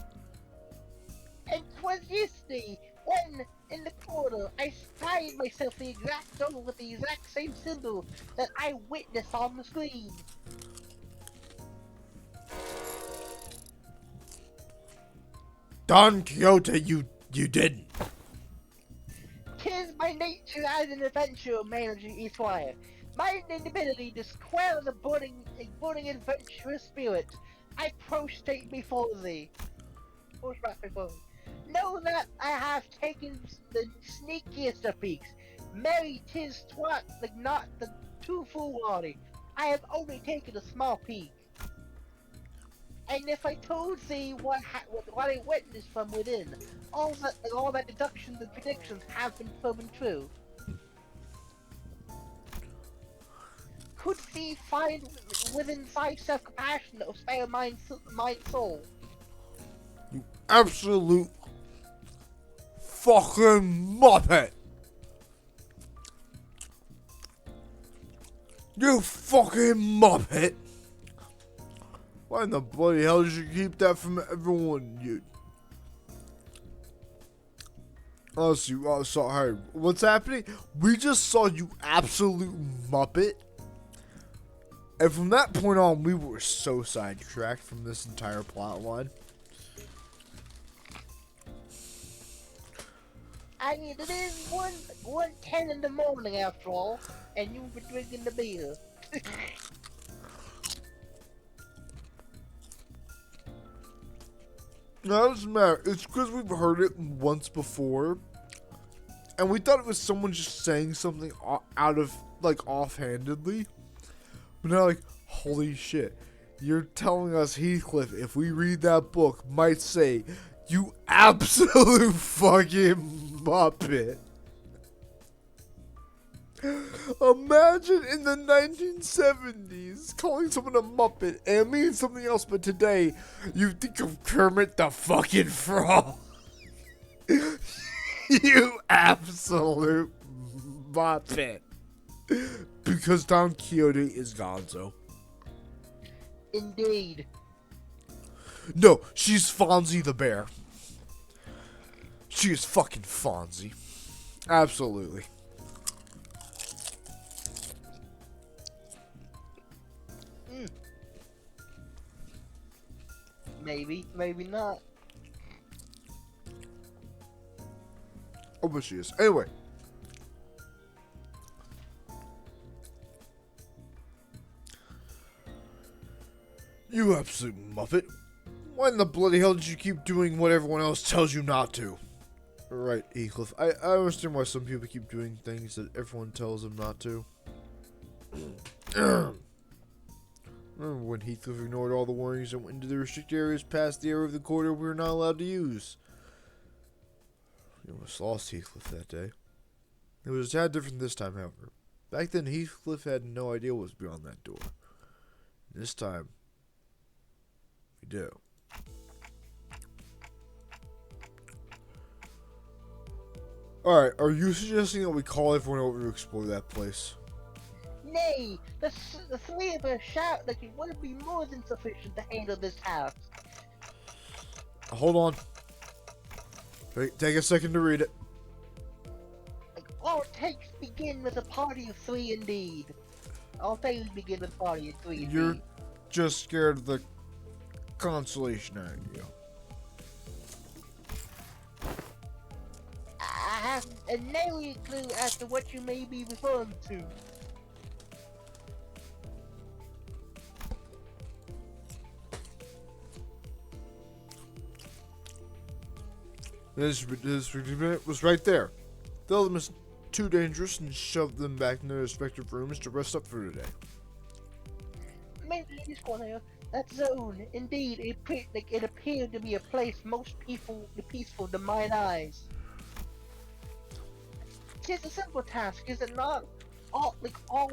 And 'twas yesterday when, in the corridor, I spied myself the exact door with the exact same symbol that I witnessed on the screen. Don Quixote, you didn't. 'Tis my nature as an adventurer, manager Esquire. My inability to quell the burning adventurous spirit. I prostrate before thee. Know that I have taken the sneakiest of peeks. Mary, 'tis not the too foolhardy. I have only taken a small peek. And if I told thee what I witnessed from within, all that deductions and predictions have been proven true. Could thee find within thy self-compassion or spare mind soul? You absolute fucking muppet! You fucking muppet! Why in the bloody hell did you keep that from everyone, you? Honestly, oh, sorry. What's happening? We just saw you absolute muppet. And from that point on, we were so sidetracked from this entire plot line. I mean, it is 1:10 in the morning after all, and you've been drinking the beer. No, it doesn't matter. It's because we've heard it once before. And we thought it was someone just saying something out of, like, offhandedly. But now, like, holy shit. You're telling us Heathcliff, if we read that book, might say, you absolute fucking muppet. Imagine in the 1970s calling someone a muppet and it means something else, but today you think of Kermit the fucking Frog. You absolute muppet. Because Don Quixote is Gonzo. Indeed. No, she's Fonzie the Bear. She is fucking Fonzie. Absolutely. Maybe, maybe not. Oh, but she is. Anyway. You absolute muppet. Why in the bloody hell did you keep doing what everyone else tells you not to? Right, Heathcliff. I understand why some people keep doing things that everyone tells them not to. Remember when Heathcliff ignored all the warnings and went into the restricted areas past the area of the corridor we were not allowed to use? You almost lost Heathcliff that day. It was a tad different this time, however. Back then, Heathcliff had no idea what was beyond that door. This time, we do. Alright, are you suggesting that we call everyone over to explore that place? Nay, the three of us shout like it would be more than sufficient to handle this house. Hold on. Wait, take a second to read it. Like, all takes begin with a party of three indeed. All things begin with a party of three indeed. You're just scared of the consolation idea. I have a nary clue as to what you may be referring to. This was right there. Tell them it's too dangerous and shove them back in their respective rooms to rest up for today. Maybe in this corner, that zone, indeed, it appeared to be a place most peaceful to mine eyes. Tis a simple task, is it not? All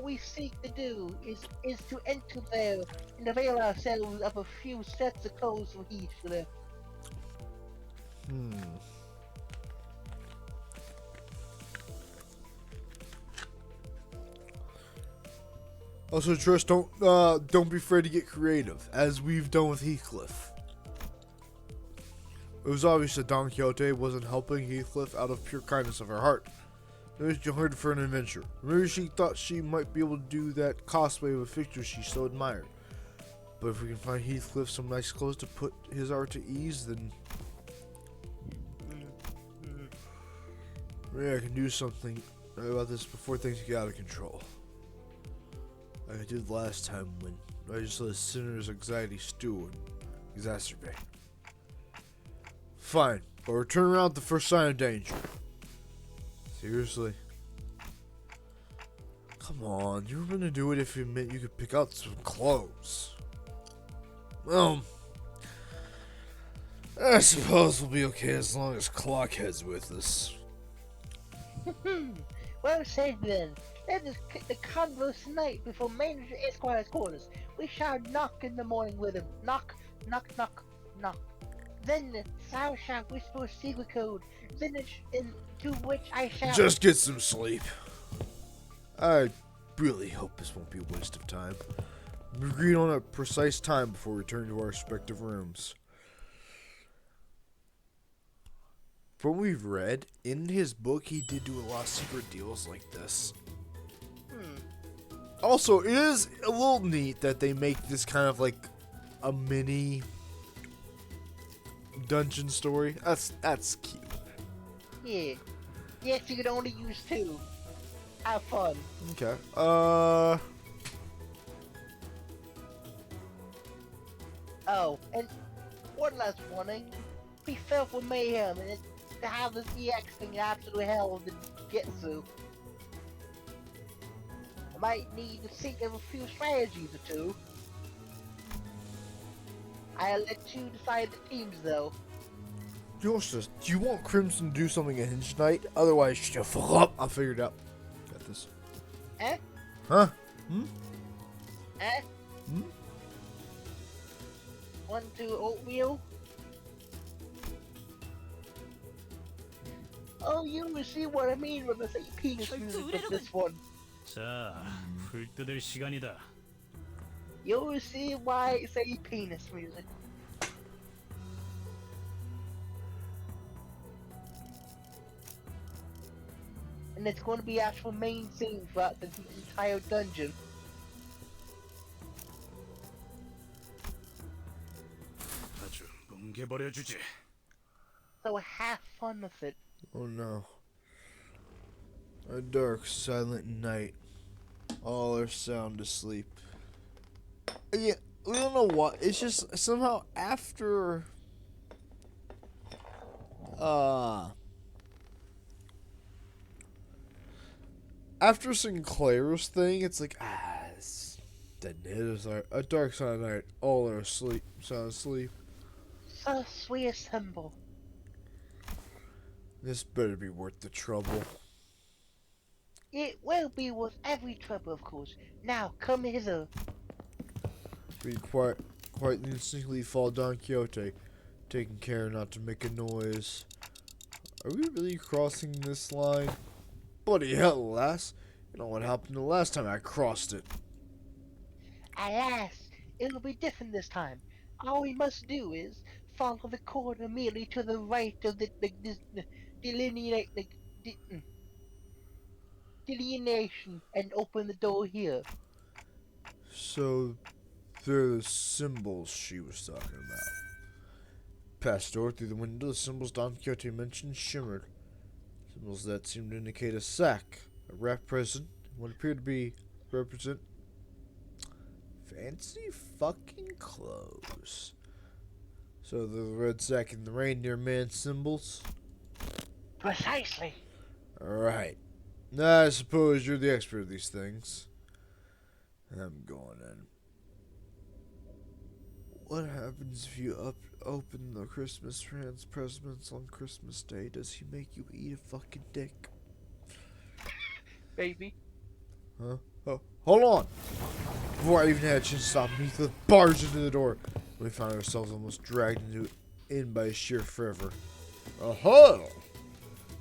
we seek to do is to enter there and avail ourselves of a few sets of clothes for each other. Also, Trish, don't be afraid to get creative, as we've done with Heathcliff. It was obvious that Don Quixote wasn't helping Heathcliff out of pure kindness of her heart. Maybe she hungered for an adventure. Maybe she thought she might be able to do that cosplay of a figure she so admired. But if we can find Heathcliff some nice clothes to put his art to ease, then maybe I can do something about this before things get out of control. Like I did last time when I just let a sinner's anxiety stew and exacerbate. Fine, but return around at the first sign of danger. Seriously? Come on, you were gonna do it if you meant you could pick out some clothes. Well, I suppose we'll be okay as long as Clockhead's with us. Well said then. Let us the converse tonight before Manager Esquire's quarters. We shall knock in the morning with him. Knock, knock, knock, knock. Then thou shalt whisper a secret code, then to which I shall. Just get some sleep. I really hope this won't be a waste of time. We agreed on a precise time before we return to our respective rooms. From what we've read, in his book, he did do a lot of secret deals like this. Also, it is a little neat that they make this kind of like a mini dungeon story. That's cute. Yeah. Yes, you can only use 2. Have fun. Okay. Oh, and one last warning. We fell for mayhem, and to have this EX thing absolute hell to get through. I might need to think of a few strategies or 2. I'll let you decide the teams, though. Joseph, do you want Crimson to do something at Hinge Night? Otherwise, shut the fuck up. I'll figure it out. Got this. Eh? Huh? Eh? 1, 2, oatmeal? Oh, you will see what I mean when I say penis music with this one. 자, 불 뜯을 시간이다. You'll see why I say penis music. And it's going to be actual main theme throughout the entire dungeon. 아주 뭉개버려주지. So have fun with it. Oh no. A dark, silent night. All are sound asleep. Yeah, we don't know what. It's just somehow after. After Sinclair's thing, it's like, it's dead. It is a dark, silent night. All are asleep, sound asleep. So sweet symbol. This better be worth the trouble. It will be worth every trouble, of course. Now, come hither. We quietly instinctively follow Don Quixote, taking care not to make a noise. Are we really crossing this line? Bloody hell, lass. You know what happened the last time I crossed it. Alas, it'll be different this time. All we must do is follow the corner merely to the right of the delineation and open the door here. So, they're the symbols she was talking about. Past door through the window, the symbols Don Quixote mentioned shimmered. Symbols that seemed to indicate a sack, a wrapped present, and what appeared to be represent fancy fucking clothes. So the red sack and the reindeer man symbols? Precisely. Alright. Now I suppose you're the expert of these things. I'm going in. What happens if you open the Christmas trans presents on Christmas Day? Does he make you eat a fucking dick? Baby. Huh? Oh, hold on! Before I even had a chance to stop, Heathcliff barged into the door. We found ourselves almost dragged in by sheer fervor. Oh!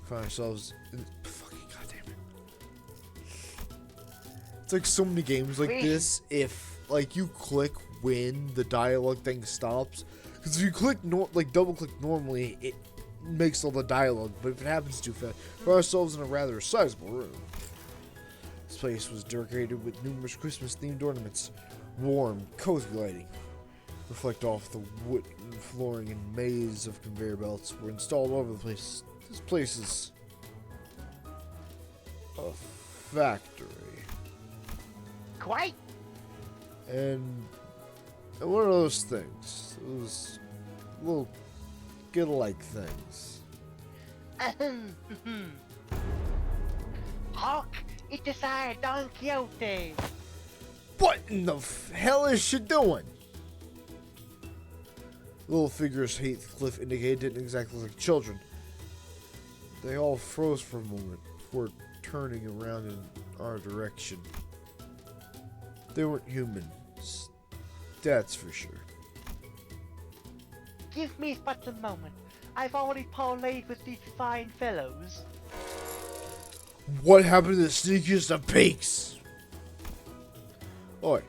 Found ourselves in fucking goddamn it. It's like so many games like this. If like you click when the dialogue thing stops, because if you click double click normally, it makes all the dialogue. But if it happens too fast, we found ourselves in a rather sizable room. This place was decorated with numerous Christmas-themed ornaments. Warm, cozy lighting reflect off the wood flooring, and maze of conveyor belts were installed all over the place. This place is a factory. Quite. And one of those things. Those little get-alike things. Hawk, it is I, Don Quixote. What in the hell is she doing? Little figures Heathcliff indicated didn't exactly look like children. They all froze for a moment before turning around in our direction. They weren't humans. That's for sure. give me but a moment. I've already parlayed with these fine fellows. What happened to the sneakiest of peaks? Oi.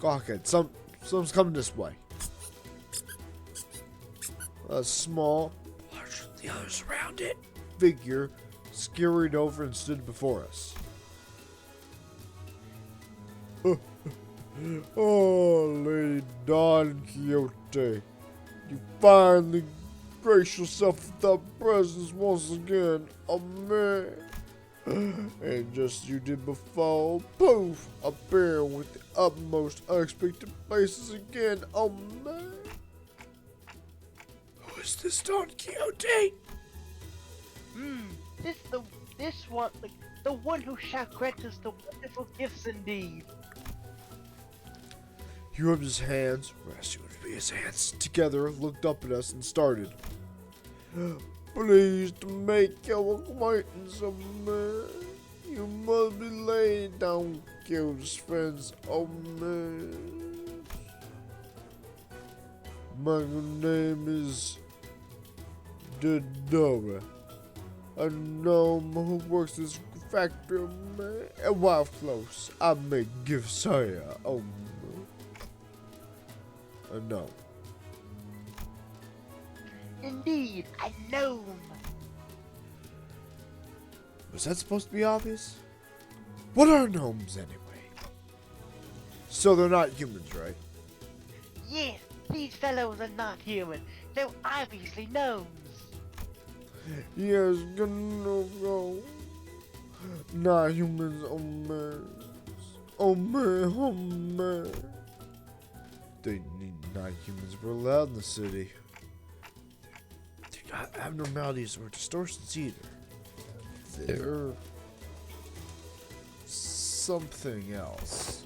Gawkhead, someone's coming this way. A small, larger than the others around it, figure scurried over and stood before us. Oh, Lady Don Quixote, you finally grace yourself with our presence once again. Oh man. And just as you did before, poof, appear with the utmost unexpected places again. Oh man. Who is this Don Quixote? This one, the one who shall grant us the wonderful gifts indeed. He rubbed his hands, or assumed to be his hands, together, looked up at us, and started. Pleased to make your acquaintance, oh man. You must be laid down, Quixote's friends, oh man. My name is Dodora, a gnome who works this factory, oh man. And while close, I make gifts here, oh man. A gnome. Indeed, a gnome. Was that supposed to be obvious? What are gnomes anyway? So they're not humans, right? Yes, these fellows are not human. They're obviously gnomes. Yes, no. Not humans, oh man. Oh man, oh man. They need not humans were allowed in the city. They're not abnormalities or distortions either. They're something else.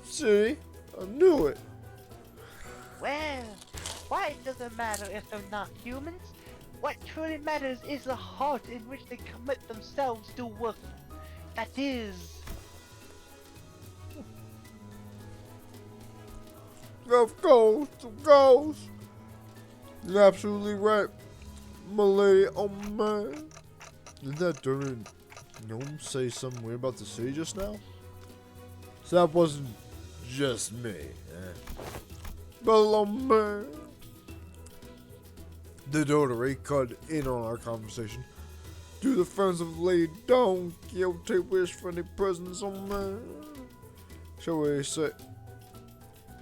See? I knew it. Well, why it doesn't matter if they're not humans? What truly matters is the heart in which they commit themselves to work. That is... Of course. You're absolutely right, my lady. Oh man. Did that German gnome say something weird about the city just now? So that wasn't just me. But oh man. The Dotary cut in on our conversation. Do the friends of Lady Don Quixote wish for any presents, oh man? Shall we say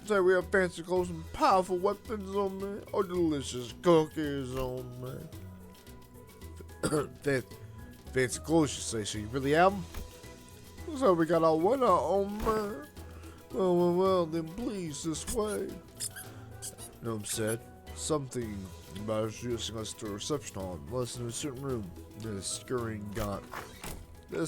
we have fancy clothes and powerful weapons, oh man? Or delicious cookies, oh man? Fancy clothes, you say? So you really have them? So we got our winner, oh man. Well, then please this way. Gnome said something about introducing us to a reception hall and us in a certain room. Then a scurrying gaunt. Yeah,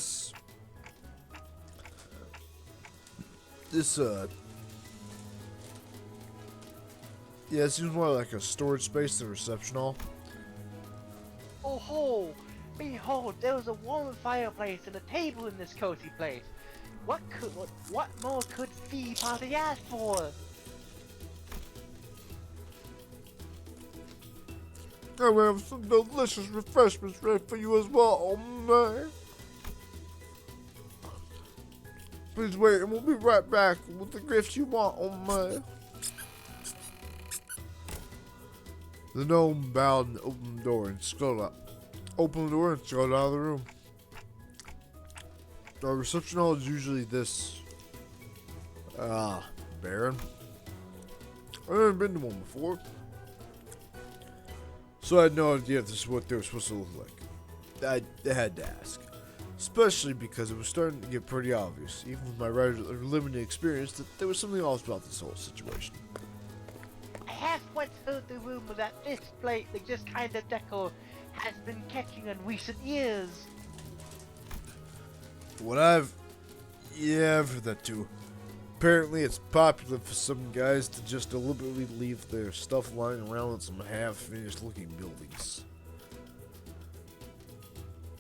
it seems more like a storage space than a reception hall. Oh ho! Behold, there was a warm fireplace and a table in this cozy place. What more could the party ask for? And we have some delicious refreshments ready for you as well, oh man. Please wait, and we'll be right back with the gifts you want, oh man. The gnome bowed and opened the door and scuttled out. Out of the room. Our reception hall is usually this barren. I've never been to one before. So I had no idea if this is what they were supposed to look like. I had to ask. Especially because it was starting to get pretty obvious, even with my rather limited experience, that there was something else about this whole situation. I have once heard the rumor that this kind of decor has been catching in recent years. I've heard that too. Apparently it's popular for some guys to just deliberately leave their stuff lying around in some half-finished looking buildings.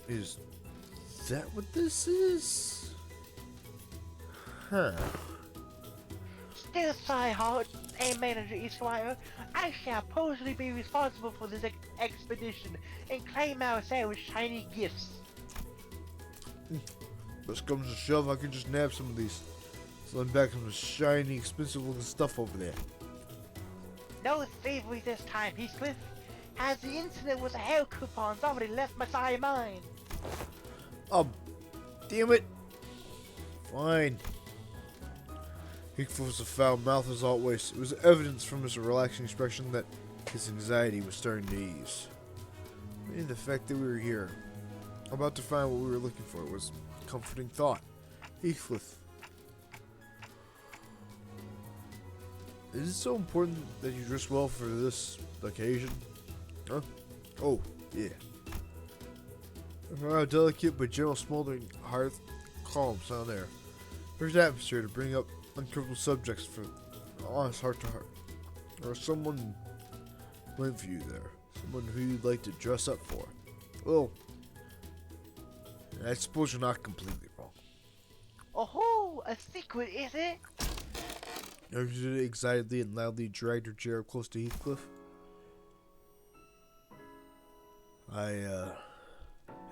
Is that what this is? Huh. Dear Sci-Heart and Manager Esquire, I shall personally be responsible for this expedition and claim ourselves shiny gifts. Best comes to shove, I can just nab some of these. Slide back some shiny, expensive looking stuff over there. No thievery this time, Heathcliff, as the incident with the hair coupons already left my side mind. Oh, damn it. Fine. Heathcliff was a foul mouth as always. It was evidence from his relaxing expression that his anxiety was starting to ease. Maybe the fact that we were here, about to find what we were looking for, was a comforting thought. Heathcliff. Is it so important that you dress well for this occasion? Huh? Oh, yeah. Our delicate but gentle smoldering hearth calms down there. There's atmosphere to bring up uncomfortable subjects for honest heart to heart. Or someone waiting for you there. Someone who you'd like to dress up for. Well, I suppose you're not completely wrong. Oh, a secret, is it? Urged excitedly and loudly dragged her chair up close to Heathcliff. I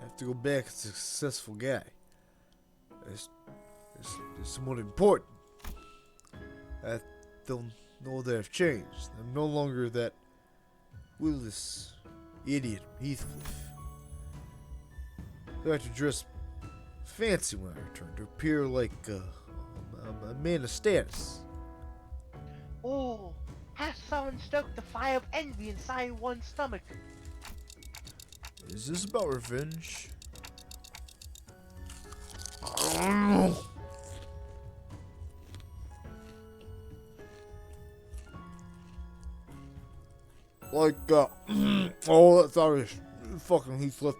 have to go back as a successful guy. There's someone important. I don't know that I've changed. I'm no longer that willless idiot Heathcliff. I have to dress fancy when I return to appear like a man of status. Oh, has someone stoked the fire of envy inside one's stomach? Is this about revenge? Like, oh, that's obvious. Fucking Heathcliff.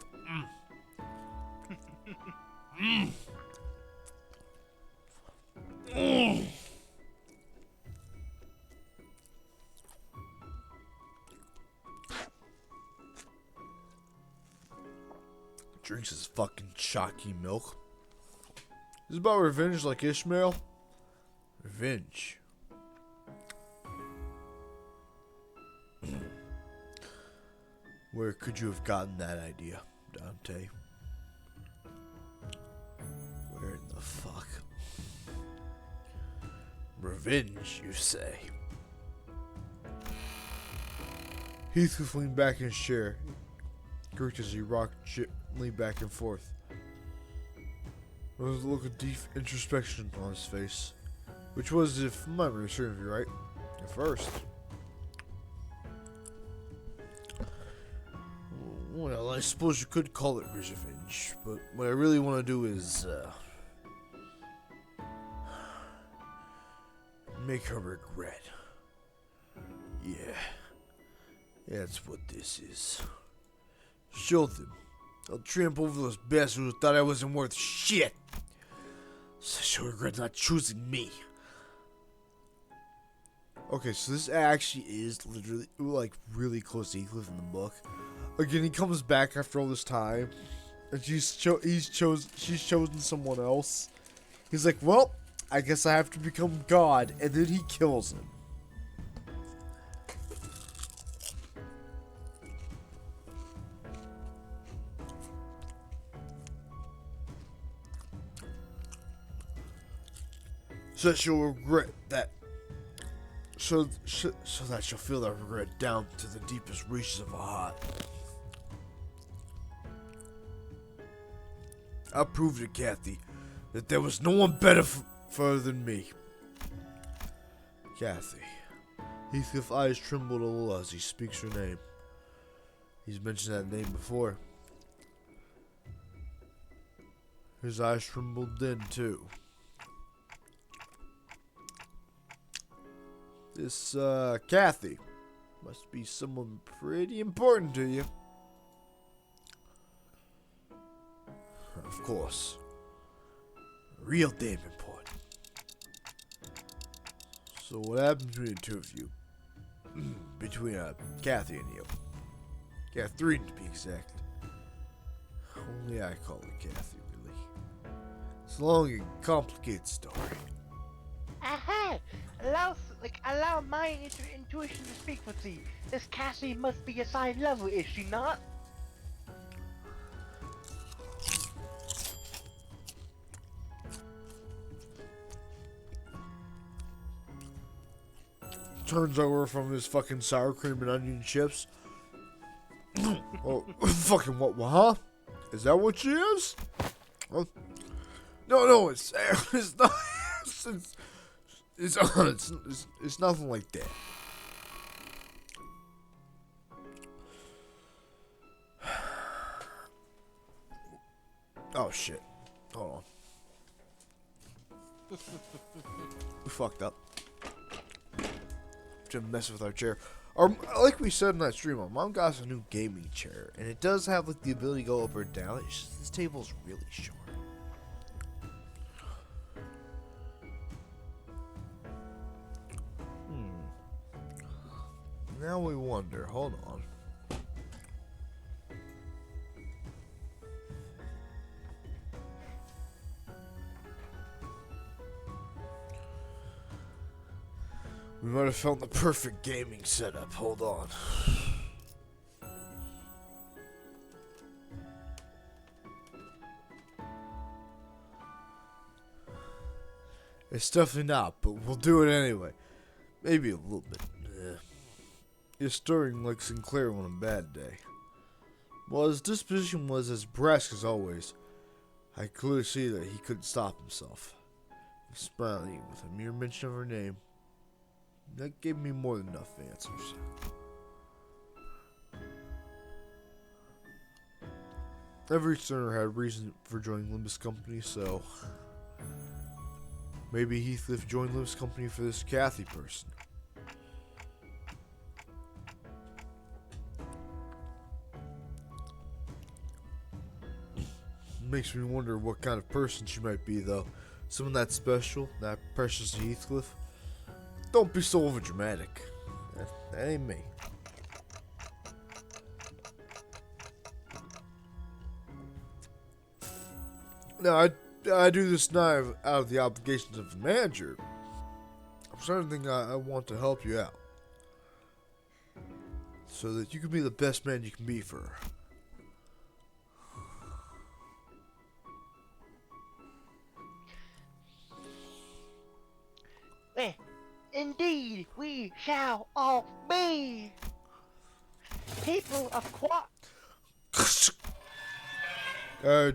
Drinks his fucking chalky milk. This is about revenge like Ishmael. Revenge. Where could you have gotten that idea, Dante? Where in the fuck? Revenge, you say? Heathcliff leaned back in his chair, creaked as he rocked gently back and forth. There was a look of deep introspection on his face, which was, if my memory serves me right, at first. Well, I suppose you could call it revenge, but what I really want to do is, make her regret. Yeah. That's what this is. Show them. I'll trample over those bastards who thought I wasn't worth shit. So she'll regret not choosing me. Okay, so this actually is literally, like, really close to Heathcliff in the book. Again, he comes back after all this time, and she's chosen someone else. He's like, well, I guess I have to become God, and then he kills him. So that she'll regret that. So that she'll feel that regret down to the deepest reaches of her heart. I proved to Kathy that there was no one better for her than me. Kathy. Heathcliff's eyes trembled a little as he speaks her name. He's mentioned that name before. His eyes trembled then too. This, Kathy must be someone pretty important to you. Of course. Real damn important. So what happened between the two of you? Between, Kathy and you. Catherine, to be exact. Only I call her Kathy, really. It's a long and complicated story. Aha! allow my intuition to speak for thee. This Cassie must be assigned level, is she not? Turns over from his fucking sour cream and onion chips. Oh, fucking what, huh? Is that what she is? Oh. No, it's not. It's nothing like that. Oh shit! Hold on. We fucked up. Just mess with our chair. Like we said in that stream, our mom got us a new gaming chair, and it does have like the ability to go up or down. It's just this table's really short. Now we wonder. Hold on. We might have found the perfect gaming setup. Hold on. It's definitely not, but we'll do it anyway. Maybe a little bit. He's stirring like Sinclair on a bad day. While his disposition was as brusque as always, I could clearly see that he couldn't stop himself. Smiling with a mere mention of her name, that gave me more than enough answers. Every Easterner had reason for joining Limbus Company, so maybe Heathcliff joined Limbus Company for this Kathy person. Makes me wonder what kind of person she might be, though. Someone that special, that precious to Heathcliff. Don't be so overdramatic. That ain't me. Now, I do this now out of the obligations of the manager. I'm starting to think I want to help you out. So that you can be the best man you can be for her. Indeed, we shall all be people of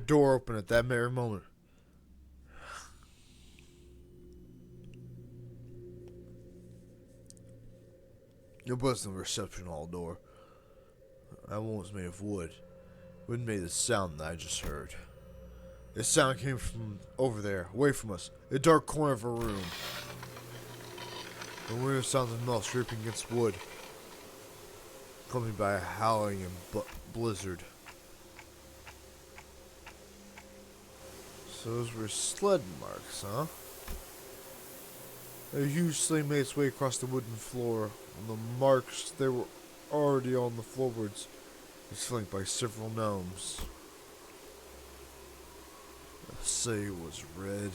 Door open at that very moment. It wasn't a reception hall door. That one was made of wood. Wouldn't make the sound that I just heard. The sound came from over there, away from us, the dark corner of a room. The weird sounds of metal scraping against wood, accompanied by a howling and blizzard. So those were sled marks, huh? A huge sleigh made its way across the wooden floor. On the marks, they were already on the floorboards, it's flanked by several gnomes. The sleigh was red.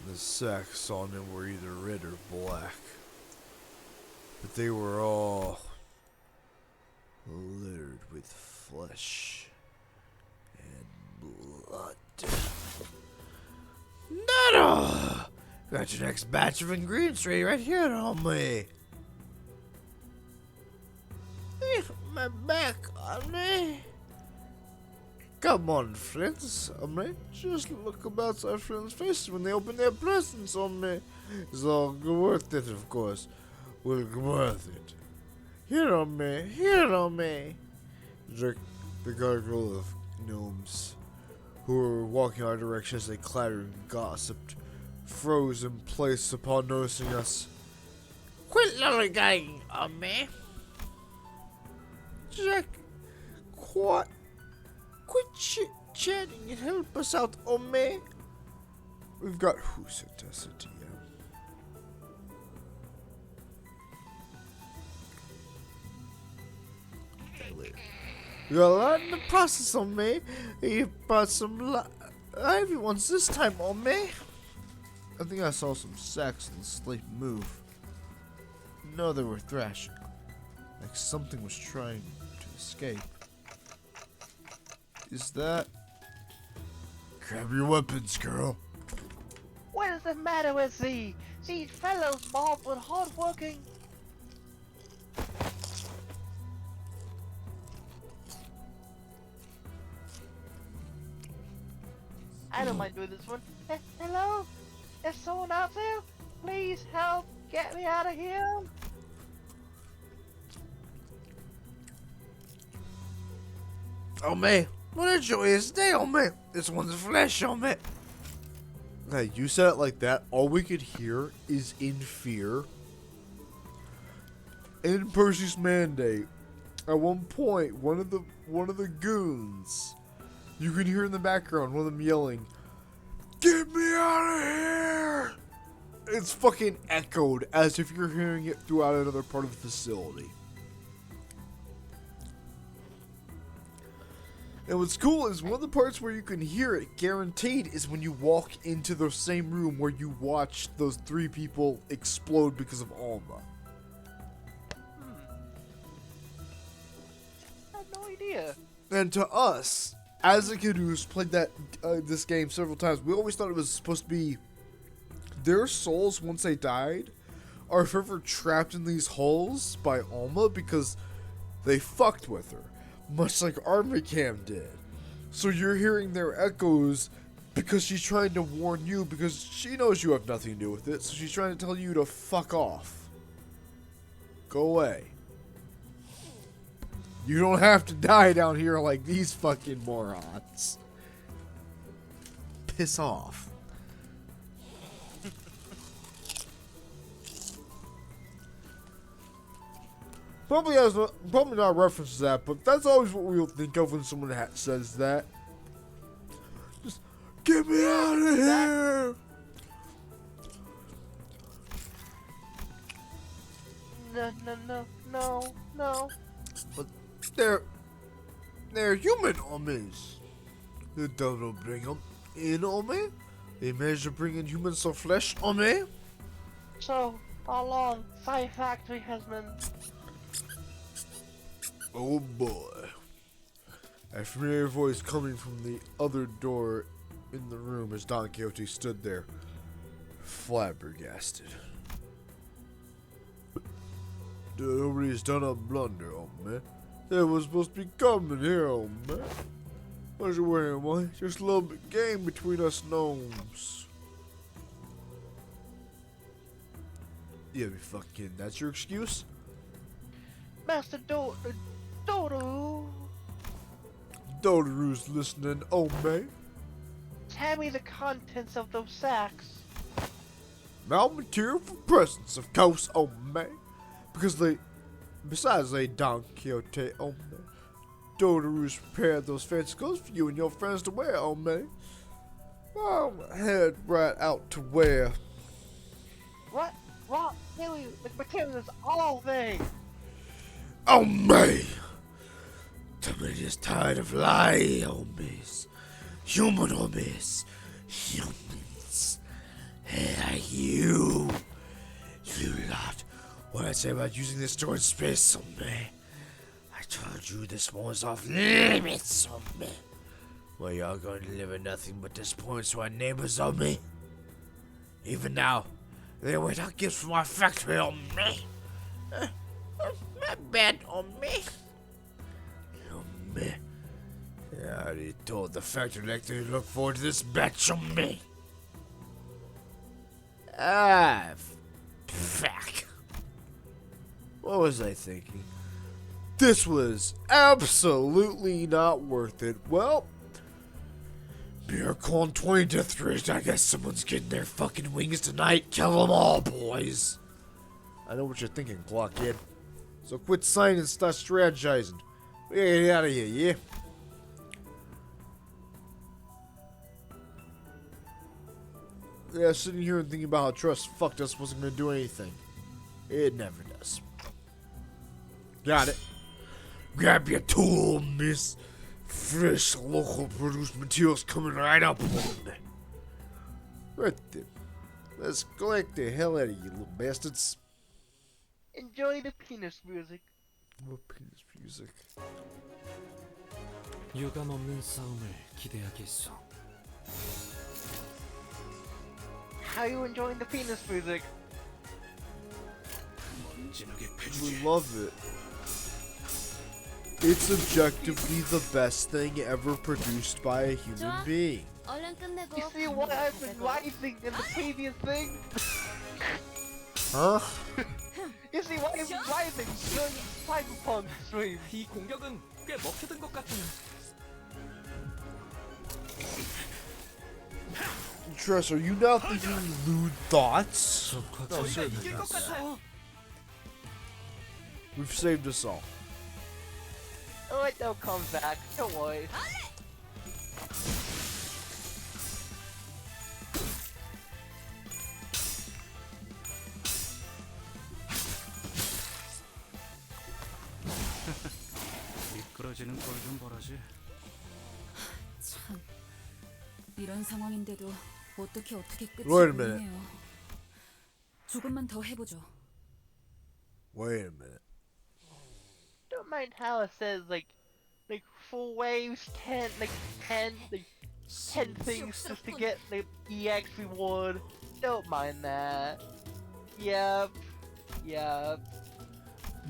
The sacks on them were either red or black. But they were all littered with flesh and blood. Nada! Got your next batch of ingredients ready right here, homie. Hey, my back, homie. Come on, friends, just look about our friends' faces when they open their presents, It's all worth it, of course. Well, worth it. Here, the gargoyle of gnomes, who were walking our direction as they clattered and gossiped, froze in place upon noticing us. Quit lollygagging, Jack, what? Quit chit-chatting and help us out, We've got who sent us a DM. We got a lot in the process, You brought some everyone's this time, I think I saw some sacks in the slate move. No, they were thrashing. Like something was trying to escape. Is that... Grab your weapons, girl. What is the matter with thee? These fellows mobbed with hard-working. I don't mind doing this one. Hello? Is someone out there? Please help get me out of here. Oh man, what a joyous day, oh man. This one's flesh, oh man. Hey, you said it like that. All we could hear is in fear. In Percy's Mandate, at one point, one of the goons, you can hear in the background one of them yelling, "Get me out of here!" It's fucking echoed as if you're hearing it throughout another part of the facility. And what's cool is one of the parts where you can hear it guaranteed is when you walk into the same room where you watched those 3 people explode because of Alma. I had no idea. And to us, as a kid who's played this game several times, we always thought it was supposed to be their souls, once they died, are forever trapped in these holes by Alma because they fucked with her. Much like Armicam did. So you're hearing their echoes because she's trying to warn you because she knows you have nothing to do with it. So she's trying to tell you to fuck off. Go away. You don't have to die down here like these fucking morons. Piss off. Probably not a reference to that, but that's always what we'll think of when someone says that. Just get me out of here! No. But they're human homies. The devil bring them in on me. They managed to bring in humans of flesh on me. So, how long? Sci Factory has been. Oh boy. A familiar voice coming from the other door in the room as Don Quixote stood there, flabbergasted. Nobody's done a blunder, oh man. They was supposed to be coming here, oh man. What's you wearing, boy? Just a little bit game between us gnomes. Yeah, be fucking. That's your excuse? Master Dodo. Dodoru's listening, oh man. Tell me the contents of those sacks. Now material for presents, of course, oh man. Because besides Don Quixote, oh man. Dodoru's prepared those fancy clothes for you and your friends to wear, oh man. I'll head right out to wear. What? The material is all there. Oh man. Somebody is tired of lying, homies. Human homies. Humans. Hey, you. You lot. What I say about using this storage space, homie? I told you this one's off limits, homie. Well, y'all gonna deliver nothing but disappointments to our neighbors, homie. Even now, they wait out gifts from our factory, homie. Not bad, homie. Homie. I already told the factory director to look forward to this batch, homie. Fuck. What was I thinking? This was absolutely not worth it. Well, Miracle on 20 death rate. I guess someone's getting their fucking wings tonight. Kill them all, boys. I know what you're thinking, Clock Kid. So quit sighing and start strategizing. We gotta get out of here, yeah? Yeah, sitting here and thinking about how trust fucked us wasn't gonna do anything. It never does. Got it. Grab your tool, miss. Fresh, local produced materials coming right up on me. Right then. Let's collect the hell out of you, little bastards. Enjoy the penis music. What penis music? 유감 없는 싸움을 기대하겠소. How you enjoying the penis music? 진하게 We 패주지. love it. It's objectively the best thing ever produced by a human being. 얼른 끝내고 You see what I've been rising in the previous thing? Huh? You see what I've been rising during Cyberpunk stream? 이 공격은 꽤 먹혀든 것 같아요. Tress, are you now thinking lewd thoughts? No, certainly 이길 not. 것 같아요. We've saved us all. Oh, it don't come back. Don't worry. 미끄러지는 꼴 좀 보라지. 참 이런 상황인데도 어떻게 끝이 Wait a minute. 보이네요. 조금만 더 해보죠. Wait a minute. Don't mind how it says like 4 waves, 10 things just to get the EX reward. Don't mind that. Yep.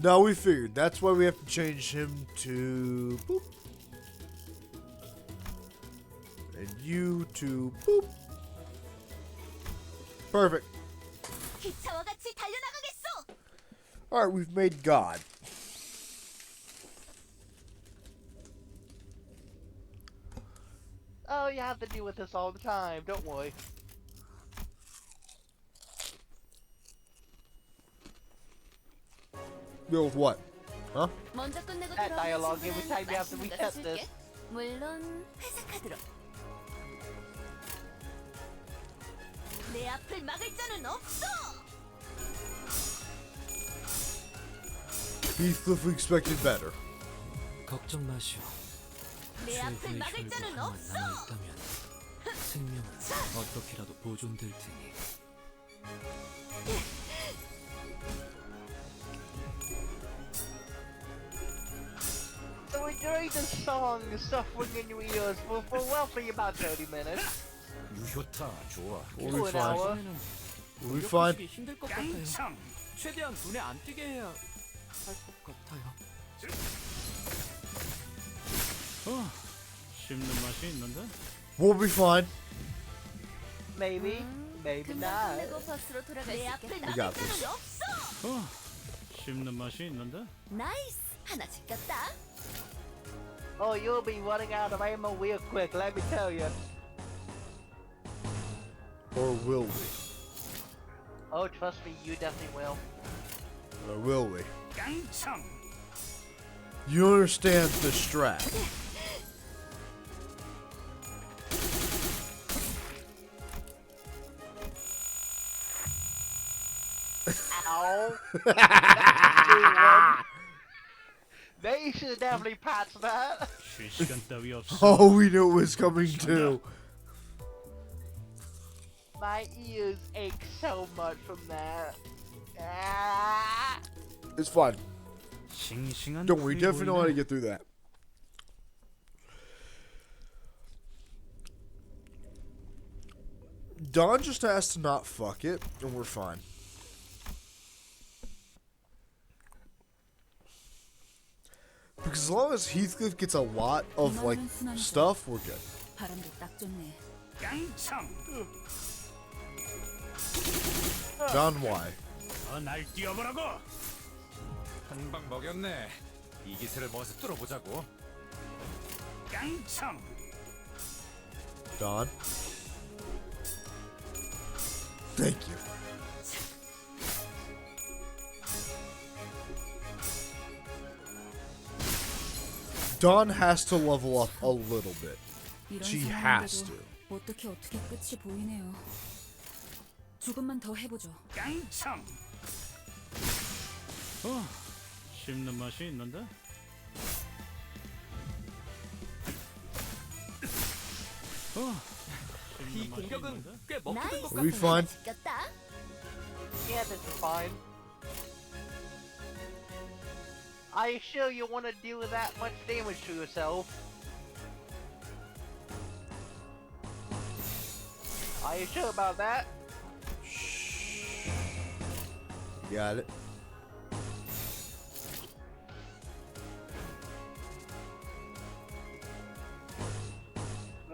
Now we figured. That's why we have to change him to boop. And you to boop. Perfect. 기차와 같이 달려나가겠소. Alright, we've made God. Oh, you have to deal with this all the time. Don't worry. Deal with what? Huh? 먼저 끝내고 That 들어오는 dialogue every 친구는 time you have to 맛있는 거 reset 사줄게. this. 물론 회사 카드로. 내 앞을 막을 자는 없어. Heathcliff expected better. 걱정 마시오. 내 앞을 최고의 막을 혈구 자는 하나만 없어. 남아있다면 생명은 어떻게라도 보존될 테니. So enjoy the song suffering in your ears for roughly about 30 minutes. 유효타 좋아. We'll To be an fine. hour. We'll be fine. 공격하시기 힘들 것 같아요. 깡창. 최대한 눈에 안 띄게 해야 할 것 같아요. 씹는 맛이 있는데. We'll be fine. Maybe, maybe 금방 not. 끝내고 버스로 돌아갈 수 있겠다. We got this. 씹는 맛이 있는데. 나이스. 하나 지켰다. Oh, you'll be running out of ammo real quick, let me tell you. Or will we? Oh, trust me, you definitely will. Or will we? 깡창. You understand the strat. Ow. That's a good one. They should definitely patch that. 쉴 시간 따위 없어. Oh, we knew it was coming too. My ears ache so much from that. Ah. It's fine. 싱싱한. Don't worry, 풀이 definitely know how to 보이네. get through that. Don just has to not fuck it, and we're fine. Because as long as Heathcliff gets a lot of like stuff, we're good. 바람도 딱 좋네. 깡창. Don, why? 날 뛰어보라고. 한 방 먹였네. 이 기세를 먼저 뚫어보자고. 깡창. Don? Thank you. Don has to level up a little bit. 이런 She has to. 상황인데도 어떻게 끝이 보이네요. 조금만 더 해보죠. 깡창. 씹는 맛이 있는데. 이 공격은 꽤 먹히는 것 Are we 같은데. fine? 지켰다. Yeah, this is fine. Are you sure you want to deal with that much damage to yourself? Are you sure about that? Got it.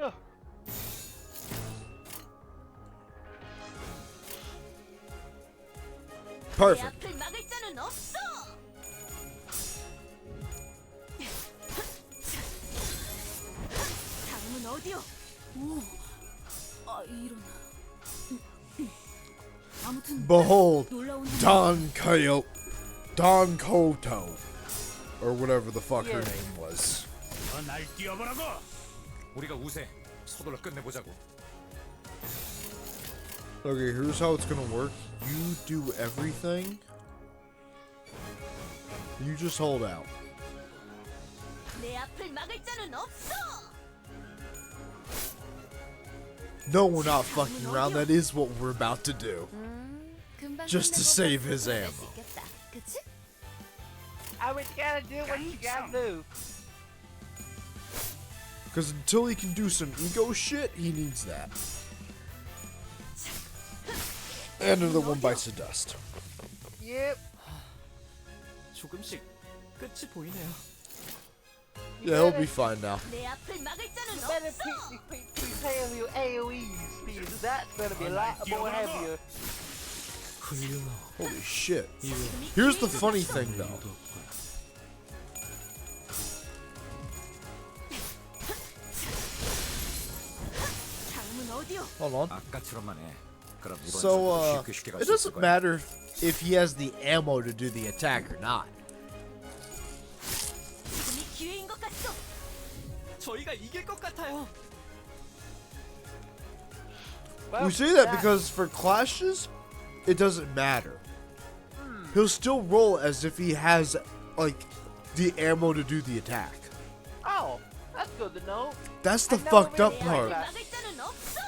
Ugh. Perfect. 앞을 막을 자는 없어. 다음은 어디요? 오, 이런. 아무튼 Behold, 놀라운 Don Koto, or whatever the fuck her Yeah. name was. 날 뛰어보라고. 우리가 우세. 서둘러 끝내보자고. Okay, here's how it's gonna work. You do everything. You just hold out. 내 앞을 막을 자는 없어. No, we're not fucking around. That is what we're about to do. 금방 Just to 끝날 것 save 같아서 his 끝낼 ammo. 수 있겠다. 그치? I was gotta do what you gotta do. Because until he can do some ego shit, he needs that. And another one bites the dust. Yep. 조금씩 끝이 보이네요. Yeah, he'll be fine now. 내 앞을 막을 자는 Better 없어. prepare your AoEs, because that's gonna be a lot more heavier. Holy shit. Here's the funny thing, though. 다음은 어디요? Hold on. 아까처럼만 해. 그럼 이번 So, 쉽게 쉽게 it 갈 수 있을 doesn't 거야. matter if he has the ammo to do the attack or not. 지금이 기회인 것 같소. 저희가 이길 것 같아요. Well, We say that because for clashes, it doesn't matter. He'll still roll as if he has, like, the ammo to do the attack. Oh, that's good to know. That's the I know fucked up already, part. like 막을 자는 없어.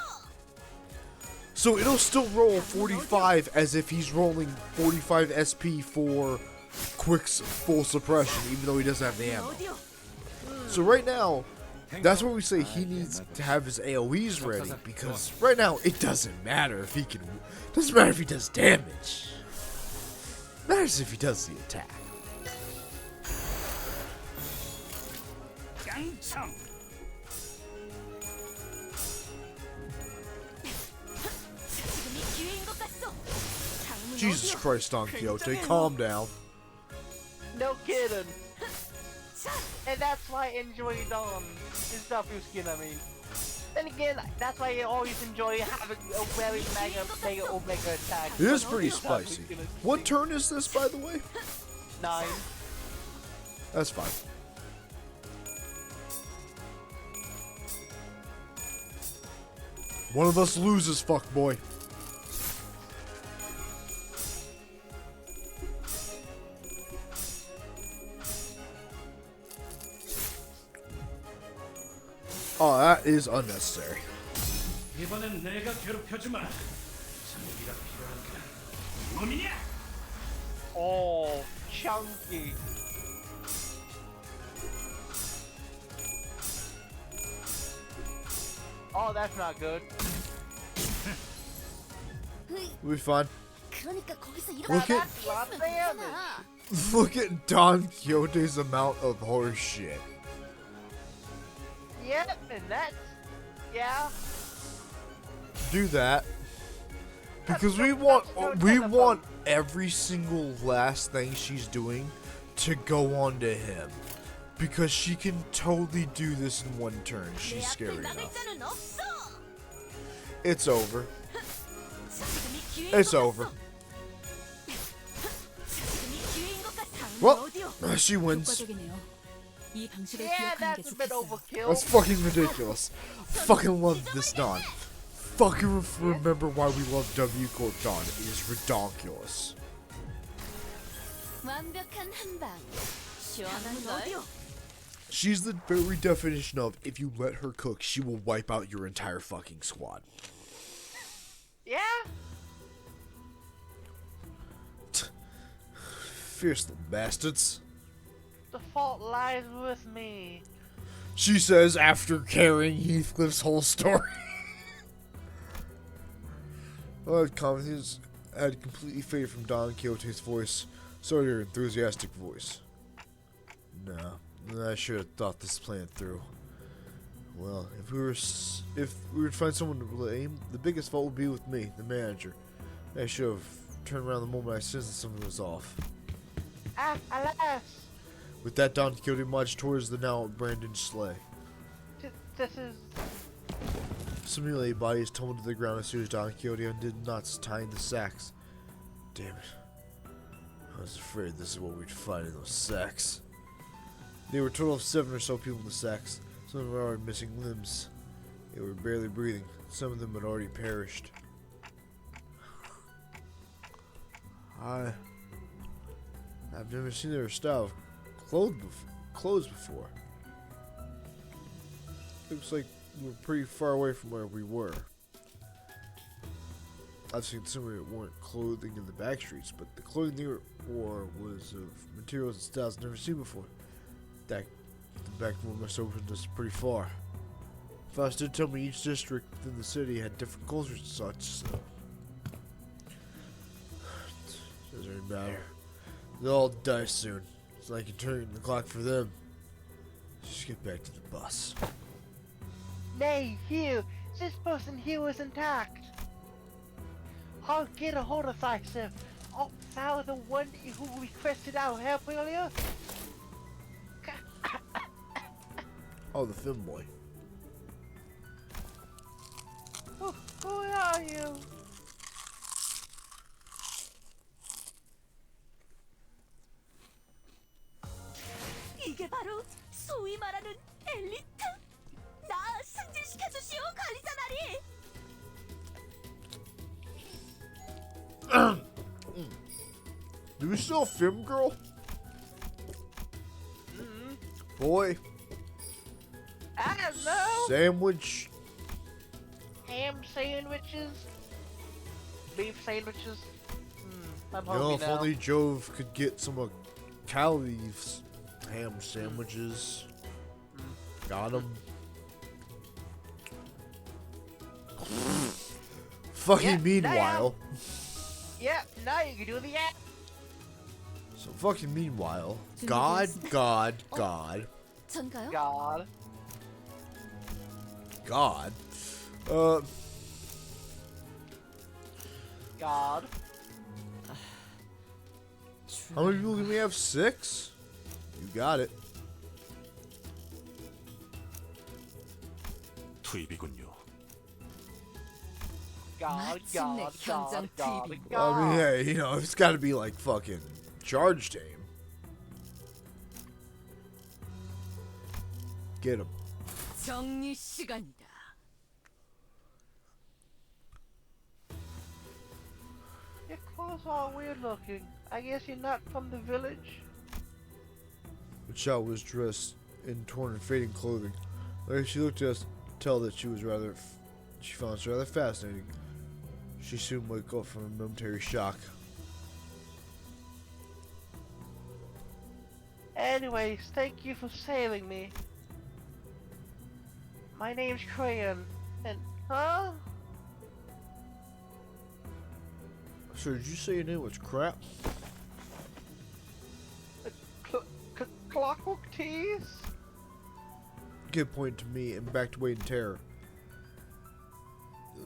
So it'll still roll 45 as if he's rolling 45 SP for full suppression, even though he doesn't have the ammo. 어디요? So right now, that's where we say he needs to have his AoEs ready, because right now it doesn't matter if he can. Doesn't matter if he does damage. Matters if he does the attack. 깡총. 지금이 기회인 것 같소. 다음은 Jesus 어디요? Christ, Don Quixote, calm down. No kidding. And that's why I enjoy his W skin, I mean. Then again, that's why I always enjoy having a very mega omega attack. It is pretty spicy. What turn is this, by the way? 9. That's fine. One of us loses, fuckboy. Oh, that is unnecessary. 이번엔 내가 괴롭혀주마. 장비가 필요한 그냥 몸이냐? Oh, chunky. Oh, that's not good. We'll be fine. 그러니까 거기서 Look 일어나. at- That's a lot of damage. Look at Don Quixote's amount of horse shit. Yep, and that's... Yeah. Do that. Because we want every single last thing she's doing to go on to him. Because she can totally do this in one turn. 내 She's 앞을 scary 막을 enough. 자는 없어. It's over. 지금이 기회인 It's 것 over. 같소. 지금이 기회인 것 같아. 다음은 Well, 어디요? she wins. 효과적이네요. 이 방식을 Yeah, 기억하는 게 that's a bit 좋겠어요. overkill. That's fucking ridiculous. Fucking love this Don. Fucking remember why we love W Corp Don. It is ridiculous. 완벽한 한 방. 시원한 걸. 어디요? She's the very definition of, if you let her cook, she will wipe out your entire fucking squad. Yeah? Fierce little bastards. The fault lies with me. She says after carrying Heathcliff's whole story. I had confidence had completely faded from Don Quixote's voice. So did her enthusiastic voice. No, I should have thought this plan through. Well, if we were to find someone to blame, the biggest fault would be with me, the manager. I should have turned around the moment I sensed that something was off. Ah, alas! With that, Don Quixote marched towards the now abandoned sleigh. This is... Some mutilated bodies tumbled to the ground as soon as Don Quixote undid knots tying the sacks. Damn it. I was afraid this is what we'd find in those sacks. There were a total of 7 or so people in the sacks. Some of them were already missing limbs. They were barely breathing. Some of them had already perished. I've never seen their style of clothes before. Looks like we're pretty far away from where we were. I've seen some that weren't clothing in the back streets, but the clothing they wore was of materials and styles I've never seen before. The back room must open us pretty far. Foster did tell me each district within the city had different cultures and such, so... Doesn't really matter. They'll all die soon. It's like you're turning the clock for them. Just get back to the bus. Nay, Hugh! This person here was intact! I'll get a hold of thyself. Oh, thou the one who requested our help earlier? Oh, the film boy. Who are you? 이게 바로 소위 말하는 엘리트? 나 승진시켜주시오, 관리자 나리! Do we still film, girl? Boy. I don't know! Sandwich. Ham sandwiches? Beef sandwiches? I'm You know, hungry if now. only Jove could get some of Callie's ham sandwiches. Got him. Fucking Yeah, meanwhile. Yep, now you can do the act. So fucking meanwhile. 준비되었습니다. God. 전가요? God. God. God. How many people can we have? 6? You got it. 투입이군요. God, 마침내 God, 현장 God, God, 투입이군. God. I mean, hey, you know, it's got to be like fucking charge team. Get him. 정리 시간이다. Your clothes are weird looking. I guess you're not from the village? The child was dressed in torn and fading clothing. Like she looked at us to tell that she found us rather fascinating. She soon woke up from a momentary shock. Anyways, thank you for saving me. My name's Crayon, and huh? So did you say your name was Crap? Clockwork Tees? Kid pointed to me and backed away in terror.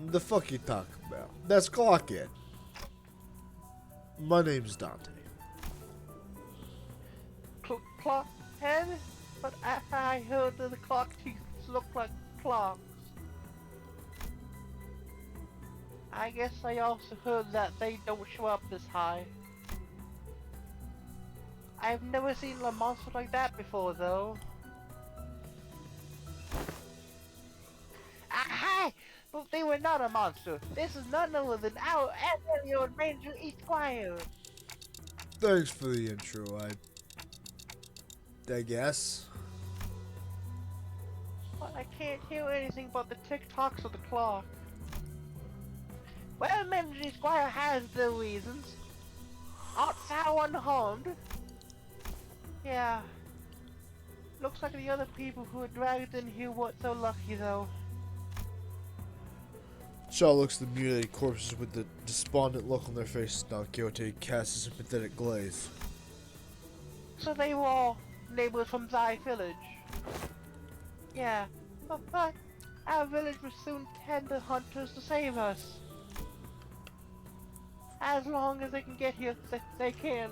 The fuck you talking about? That's Clockhead. My name's Dante. Clock head? But I heard that the clock teeth look like clocks. I guess I also heard that they don't show up this high. I've never seen a monster like that before, though. Hi! But they were not a monster. This is none other than our Admiral Ranger Esquire. Thanks for the intro, I guess. but I can't hear anything but the tick-tocks of the clock. Well, Manager Squire has the reasons. Art thou unharmed? Yeah. Looks like the other people who were dragged in here weren't so lucky, though. Shaw looks at the mutilated corpses with the despondent look on their faces. Now Quixote casts a sympathetic glaze. So they were all neighbors from thy village. Yeah, but our village will soon tend the hunters to save us. As long as they can get here, they can.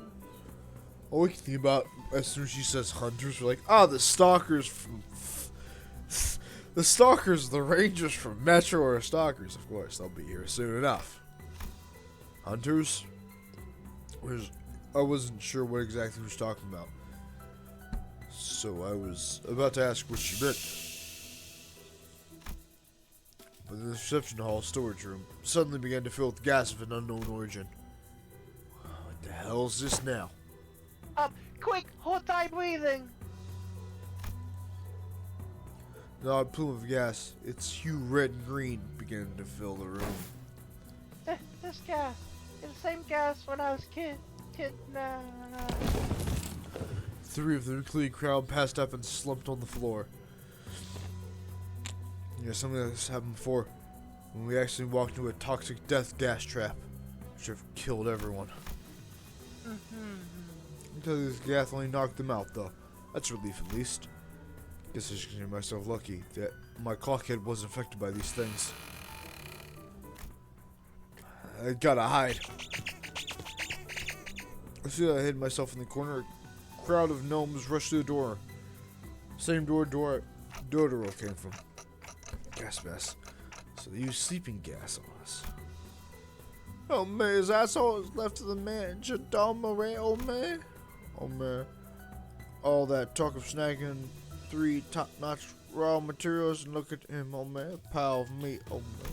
All we can think about as soon as she says hunters, we're like, ah, the stalkers from... The stalkers, the rangers from Metro are stalkers, of course. They'll be here soon enough. Hunters? I wasn't sure what exactly he was talking about. So I was about to ask what she meant. But the reception hall storage room suddenly began to fill with gas of an unknown origin. What the hell is this now? Quick, hold tight breathing. An odd plume of gas, its hue red and green, began to fill the room. This gas, it's the same gas when I was kid. Nah. Three of the nuclear crowd passed up and slumped on the floor. Yeah, something like this happened before, when we actually walked into a toxic death gas trap, which have killed everyone. Until this gas only knocked them out, though. That's a relief, at least. Guess I should consider myself lucky that my clockhead wasn't affected by these things. I gotta hide. As soon as I hid myself in the corner, a crowd of gnomes rushed through the door. Same door Dodoro came from. Gas mask. So they used sleeping gas on us. Oh man, his asshole is left to the man. Jadama, oh man. Oh man. All that talk of snagging 3 top-notch raw materials, and look at him, oh man, pile of meat, oh man.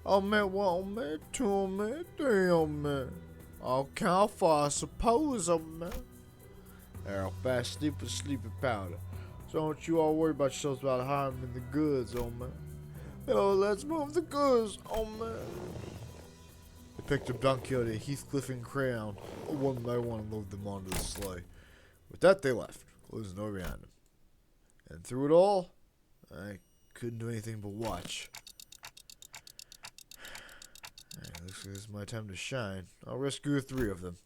Oh man, 1, oh man, 2, oh man, 3, oh man. I'll count 4, I suppose, oh man. There, fast sleep with sleeping powder. So don't you all worry about yourselves about hiding the goods, oh man. Yo, let's move the goods, oh man. They picked up Don Quixote, Heathcliff, and Crayon, one by one, and loaded them onto the sleigh. With that, they left, closing the door behind them. And through it all, I couldn't do anything but watch. Alright, looks like this is my time to shine. I'll rescue 3 of them.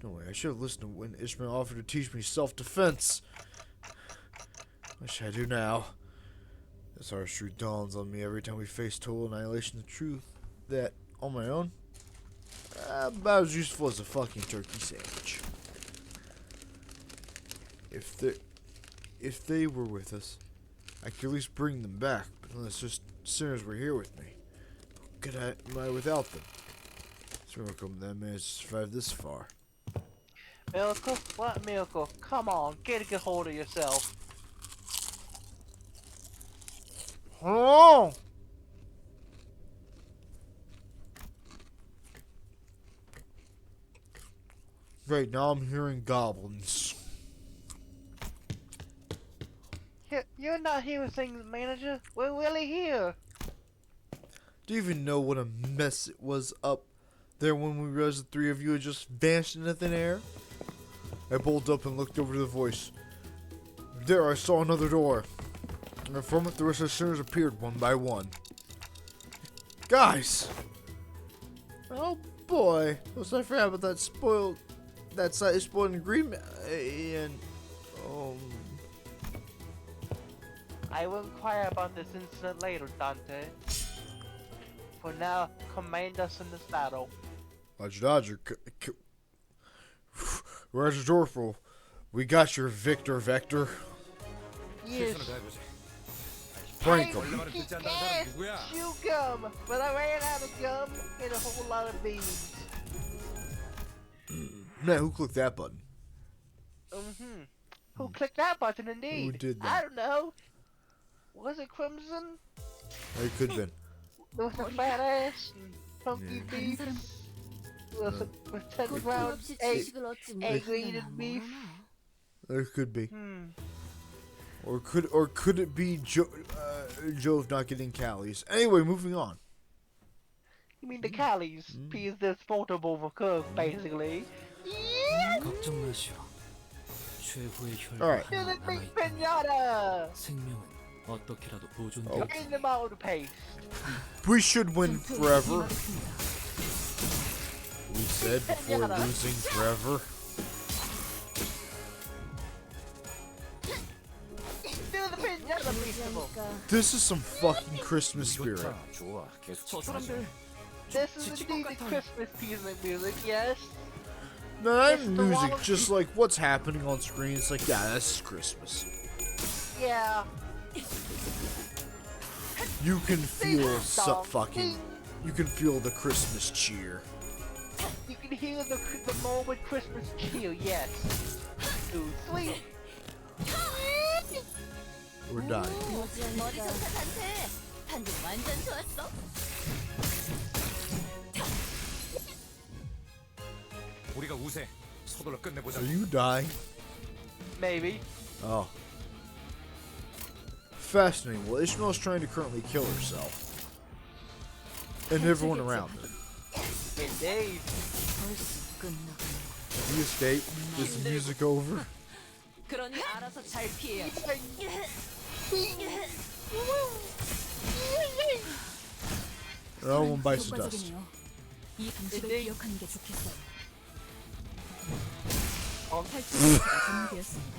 No way, I should have listened to when Ishmael offered to teach me self-defense. What should I do now? This harsh truth dawns on me every time we face total annihilation. The truth that, on my own, about as useful as a fucking turkey sandwich. If they were with us, I could at least bring them back, but unless just sinners were here with me, am I without them? It's a miracle that I managed to survive this far. Miracle? What miracle? Come on, get a good hold of yourself. Oh! Right now I'm hearing goblins. You're not hearing things, Manager. We're really here. Do you even know what a mess it was up there when we realized the 3 of you had just vanished into thin air? I pulled up and looked over to the voice. There I saw another door. And from it the rest of the sinners appeared one by one. Guys! Oh boy. Was I forgot about that slightly spoiled ingredient and I will inquire about this incident later, Dante. For now, command us in this battle. Roger. Roger Dorfel. We got your Victor Vector. Yes. 실수는 해보지. Prank I him. 말만 듣지 않는 사람 yes, 누구야? chew gum, but I ran out of gum and a whole lot of beans. Man, who clicked that button? Who clicked that button indeed? Who did that? I don't know. Was it Crimson? It could have been. There was a fat ass and funky Yeah. beef. Was a pretend round egg. 지식을 얻지 egg eating beef. It could be. Or could it be Jove not getting Callies? Anyway, moving on. You mean the Callies? P is this portable for Kirk, basically. Yeah! 걱정 마시오. 최후의 Alright. 혈과 To 하나 the big 남아있다. pinata! 생명은 어떻게라도 Oh. 보존되어 In the mold paste. We should win forever. 임하겠습니다. We said before losing forever. To the pinata festival. This is some fucking Christmas spirit. 좋다. 좋아. 계속 저 집중하자. 사람들 This is indeed the Christmas piece of music, yes. No, that It's the music, one- just like what's happening on screen. It's like, yeah, that's Christmas. Yeah. You can feel Ding, fucking. You can feel the Christmas cheer. You can hear the moment Christmas cheer, yes. Too sweet. We're dying. 머리 좋다 단테. 판도 완전 좋았어. 우리가 우세. 서둘러 끝내보자. Are you dying? Maybe. Oh. Fascinating. Well, Ishmael's trying to currently kill herself. And everyone around her. Indeed. 벌써 끝나고. If you escape, is the music over? 그러니 알아서 잘 피해야 돼. No one bites the dust. 효과적이네요. 이 방식을 네. 기억하는 게 좋겠어요. Um, 탈출가 준비되었습니다.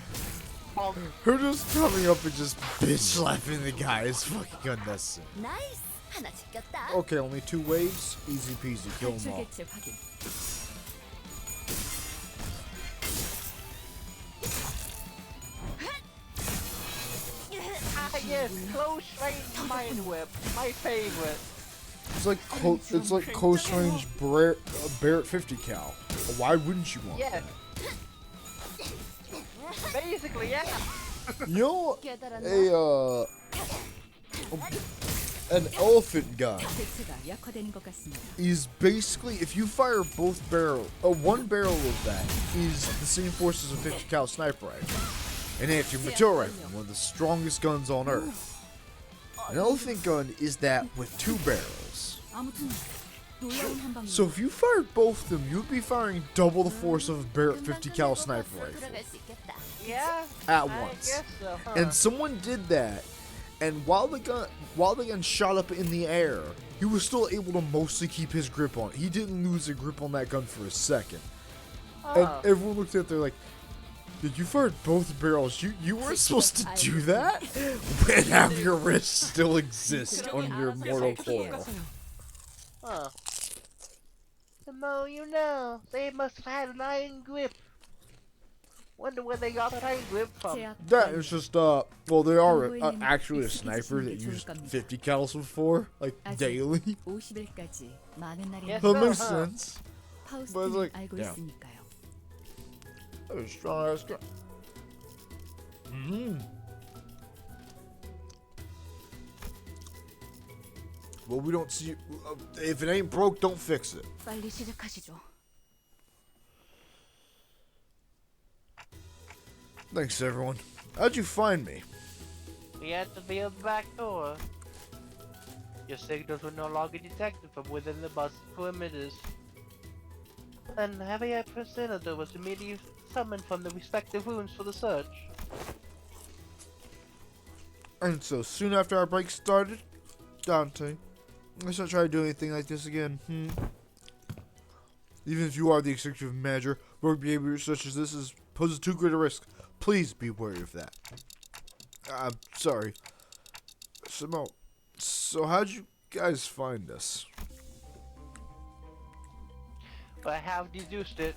Her just coming up and just bitch slapping the guy is fucking unnecessary. 나이스! 하나 지켰다. Okay, only 2 waves. Easy peasy. Kill them 탈출 all. 개체 확인. yes, close range mind whip. My favorite. It's like close range Barrett 50 cal. Why wouldn't you want Yes. Basically, yeah. that? You know, 깨달았나? an elephant gun 개체가 약화되는 것 같습니다. is basically, if you fire both one barrel of that is the same force as a 50 cal sniper rifle. An anti-material rifle, one of the strongest guns on earth. An elephant gun is that with 2 barrels. 아무튼 놀라운 한 방이. So if you fired both of them, you'd be firing double the force of a Barrett 50 cal sniper rifle Yeah. at I once. guess so. Huh? And someone did that, and while the gun shot up in the air, he was still able to mostly keep his grip on it. He didn't lose a grip on that gun for a second. And Oh. everyone looked at it, they're like, "Did you fired both barrels? You weren't supposed to do that? When half your wrist still exists on your mortal coil." Huh. The more you know. They must have had an iron grip. Wonder where they got that iron grip from. 제압 That 완료. is just well, they are actually a sniper that used 50 cals before, like daily. 50일까지 많은 날이 Yes, That sir, makes huh? sense. 파우스트는 but like, 알고 yeah. 있으니까요. That was a strong ass gun. Well, we don't see. If it ain't broke, don't fix it. 빨리 시작하시죠. Thanks, everyone. How'd you find me? We had to be at the back door. Your signals were no longer detected from within the bus perimeters. And heavier Presider was immediately summoned from the respective rooms for the search. And so soon after our break started, Dante, let's not try to do anything like this again. Even if you are the executive manager, work behavior such as this poses too great a risk. Please be wary of that. I'm sorry. So how'd you guys find us? But I have deduced it.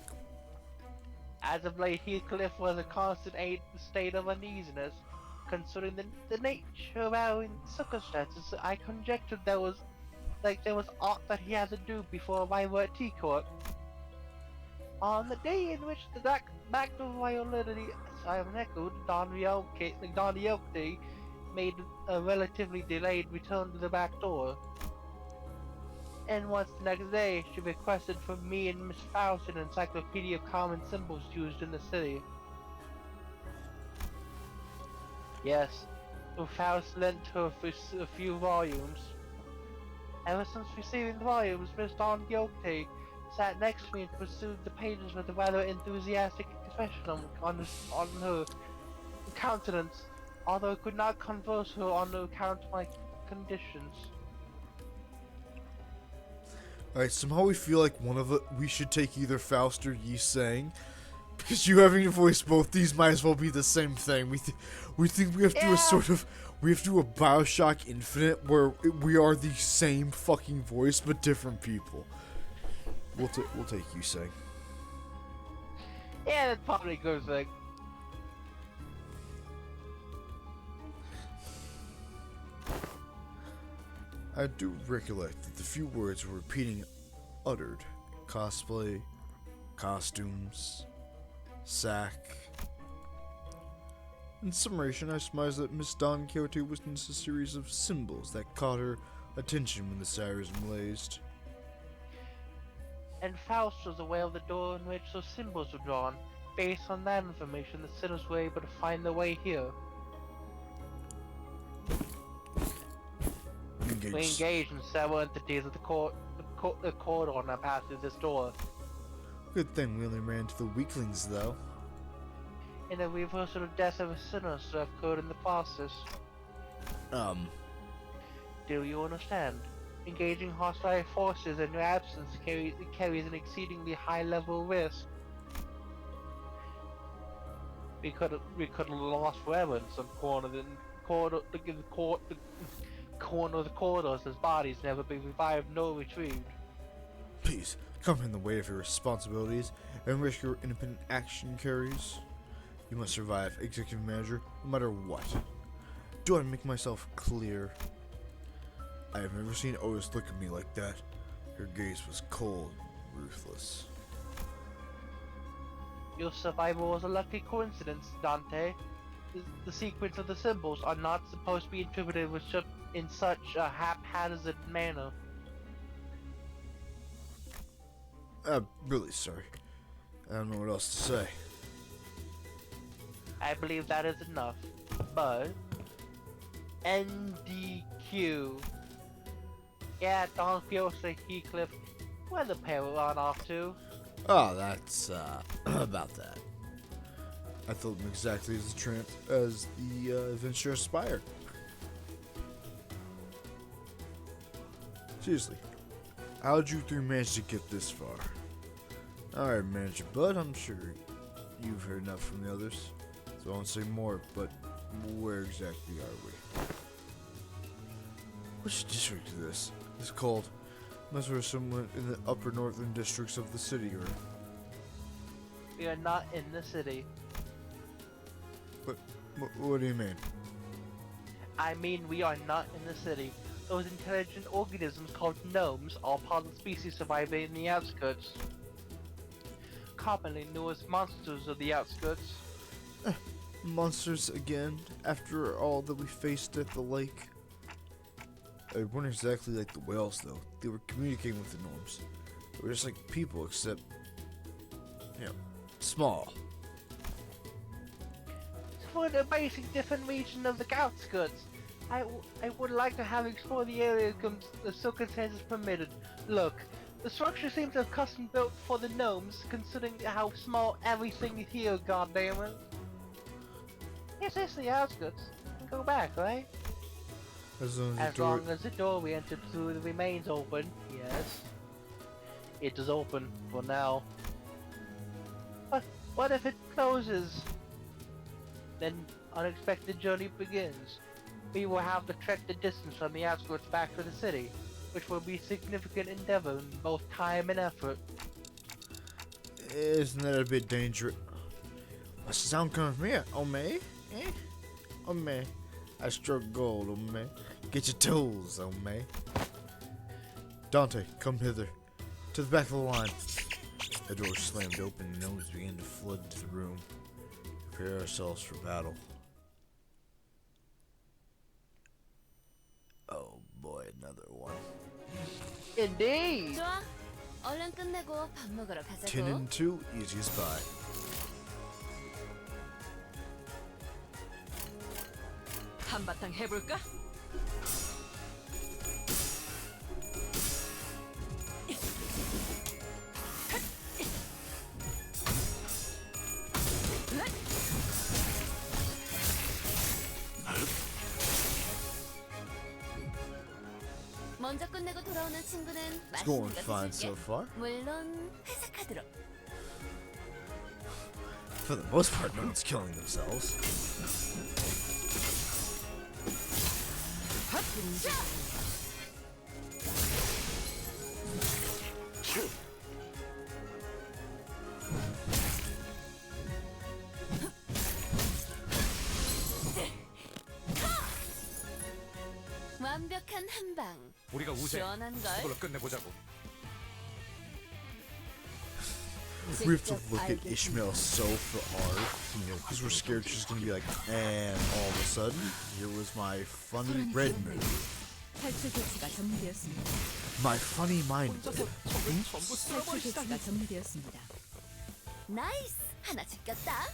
As of late, Heathcliff was a constant state of uneasiness. Considering the nature of our circumstances, I conjectured there was aught that he had to do before arrival at T-Court. On the day in which the back door violently echoed, Don Riote made a relatively delayed return to the back door. And once the next day, she requested from me and Miss Faust an encyclopedia of common symbols used in the city. Yes, who Faust lent her a few volumes. Ever since receiving the volumes, Miss Don Quixote sat next to me and pursued the pages with a rather enthusiastic expression on her countenance, although I could not converse her on account of my conditions. Alright, somehow we feel like we should take either Faust or Yi Sang. Because you having to voice both these might as well be the same thing. We think we have to do a sort of, we have to do a Bioshock Infinite where we are the same fucking voice but different people. We'll take Yi Sang. Yeah, that's probably a good thing. I do recollect that the few words were repeating uttered: cosplay, costumes, sack. In summation, I surmised that Miss Don Quixote witnessed a series of symbols that caught her attention when the sirens blazed. And Faust was aware of the door in which those symbols were drawn. Based on that information, the sinners were able to find their way here. We engaged in several entities of the corridor that passed through this door. Good thing we only ran into the weaklings, though. And the reversal of death of a sinner so occurred in the process. Do you understand? Engaging hostile forces in your absence carries an exceedingly high level of risk. We could have lost forever in some corner of the corridors as bodies never be revived nor retrieved. Please, come in the way of your responsibilities and risk your independent action carries. You must survive, Executive Manager, no matter what. Do I make myself clear? I have never seen Otis look at me like that. Her gaze was cold and ruthless. Your survival was a lucky coincidence, Dante. The sequence of the symbols are not supposed to be interpreted in such a haphazard manner. I'm really sorry. I don't know what else to say. I believe that is enough. But NDQ. Yeah, Don Quixote, Heathcliff. Where the pair run off to? Oh, that's, about that. I felt him exactly as the adventure aspired. Seriously, how'd you three manage to get this far? Alright, Manager Bud, I'm sure you've heard enough from the others, so I won't say more, but where exactly are we? Which district is this? It's called. Must be somewhere in the upper northern districts of the city, or... We are not in the city. What do you mean? I mean we are not in the city. Those intelligent organisms called gnomes are part of the species surviving in the outskirts. Commonly known as monsters of the outskirts. Monsters again, after all that we faced at the lake. They weren't exactly like the whales, though. They were communicating with the gnomes. They were just like people, except, you know, small. For the basic different region of the outskirts, I would like to have explored the area the circumstances permitted. Look, the structure seems to have custom built for the gnomes, considering how small everything is here, goddammit. Yes, it's the outskirts. Go back, right? As long as the door we entered through remains open, yes. It is open for now. But what if it closes? Then unexpected journey begins. We will have to trek the distance from the outskirts back to the city, which will be a significant endeavor in both time and effort. Isn't that a bit dangerous? What's the sound coming from here? Oh me? Eh? Oh me? I struck gold, oh me. Get your tools, oh me. Dante, come hither. To the back of the line. The door slammed open and gnomes began to flood into the room. Prepare ourselves for battle. Oh boy, another one. Indeed! 좋아. 얼른 끝내고 밥 먹으러 10 가자고. and 2, easy as pie. 한바탕 해볼까? 먼저 끝내고 돌아오는 친구는 It's going 맛있는 거 fine 드실게. so far. 물론 회사 카드로. For the most part, no one's killing themselves. 완벽한 한 방. 우리가 우세. 시원한 걸. 그걸로 끝내보자고. We have to look at Ishmael so hard, you know, because we're scared she's gonna be like, and all of a sudden, here was my funny red move, 탈출 배치가 정리되었습니다. my funny mind. 혼자서 적을 전부 탈출 쓸어버리시다니. 배치가 정리되었습니다. 나이스. 하나 챙겼다.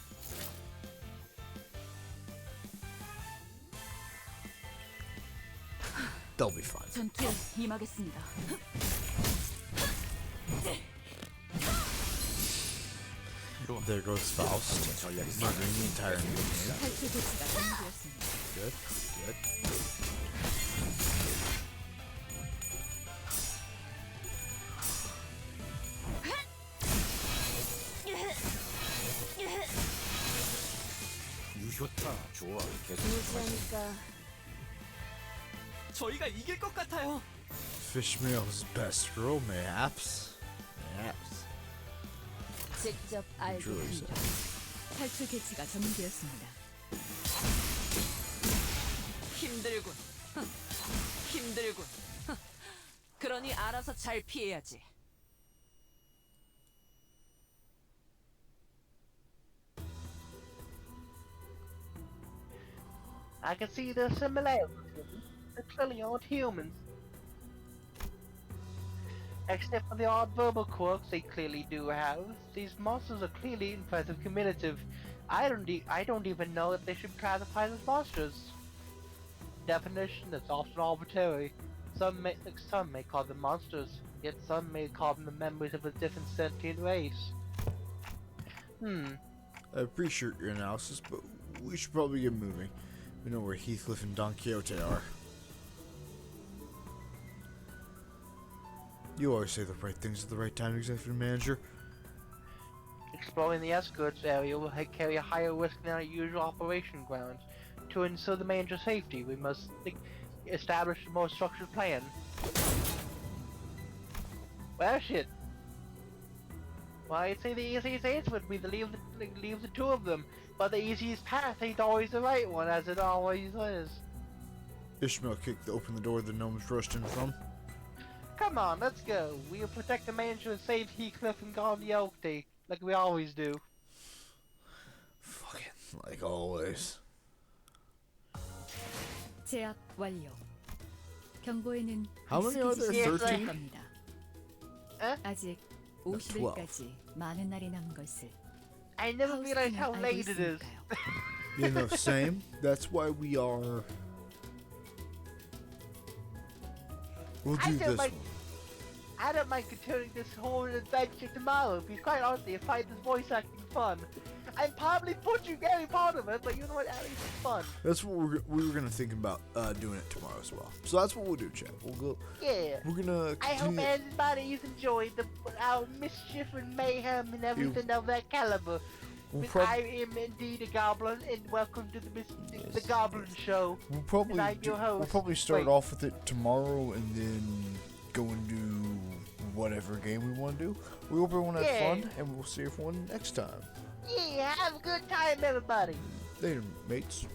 They'll be fine. 전투에 임하겠습니다. There goes Faust, murdering the entire campaign. 탈출 배치가 정리되었습니다. Good, good. 유효타 좋아. 계속 무시하니까. 저희가 이길 것 같아요. Fishmael's best girl, mayhaps. Mayhaps. 직접 알게 Truly so. 합니다. 탈출 배치가 정리되었습니다. 힘들군. 힘들군. 그러니 알아서 잘 피해야지. I can see the similarities. They clearly aren't humans. Except for the odd verbal quirks they clearly do have, these monsters are clearly impressive communicative. I don't even know if they should be classified as monsters. Definition is often arbitrary. Some may call them monsters, yet some may call them the members of a different sentient race. I appreciate your analysis, but we should probably get moving. We know where Heathcliff and Don Quixote are. You always say the right things at the right time, Executive Manager. Exploring the escorts area will carry a higher risk than our usual operation grounds. To ensure the manager's safety, we must establish a more structured plan. Well, shit. Well, I'd say the easiest answer would be to leave the two of them, but the easiest path ain't always the right one, as it always is. Ishmael kicked open the door the gnomes rushed in from. Come on, let's go. We'll protect the manager and save Heathcliff and Gondiote, like we always do. Fucking like always. 제압 완료. 경고에는 How many are there? Yes, 13? 겁니다. Huh? 아직 12. 50일까지 많은 날이 남은 것을 I never realized how 하우스팀은 알고 late it is. 있으니까요. You know, same. That's why we are. We'll I do don't this mind. one. I don't mind continuing this whole adventure tomorrow, because quite honestly, I find this voice acting fun. I'm probably butchering every part of it, but you know what, at least it's fun. That's what we were gonna think about doing it tomorrow as well. So that's what we'll do, Chad. We'll go. Yeah. We're gonna. I hope continue- everybody's enjoyed our mischief and mayhem and everything of that caliber. We'll But prob- I am indeed a goblin, and welcome to the Goblin Show. We'll probably and I'm your host. we'll probably start Wait. off with it tomorrow and then go and do whatever game we want to do. We hope everyone had Yeah. fun, and we'll see everyone next time. Yeah, have a good time, everybody. Later, mates.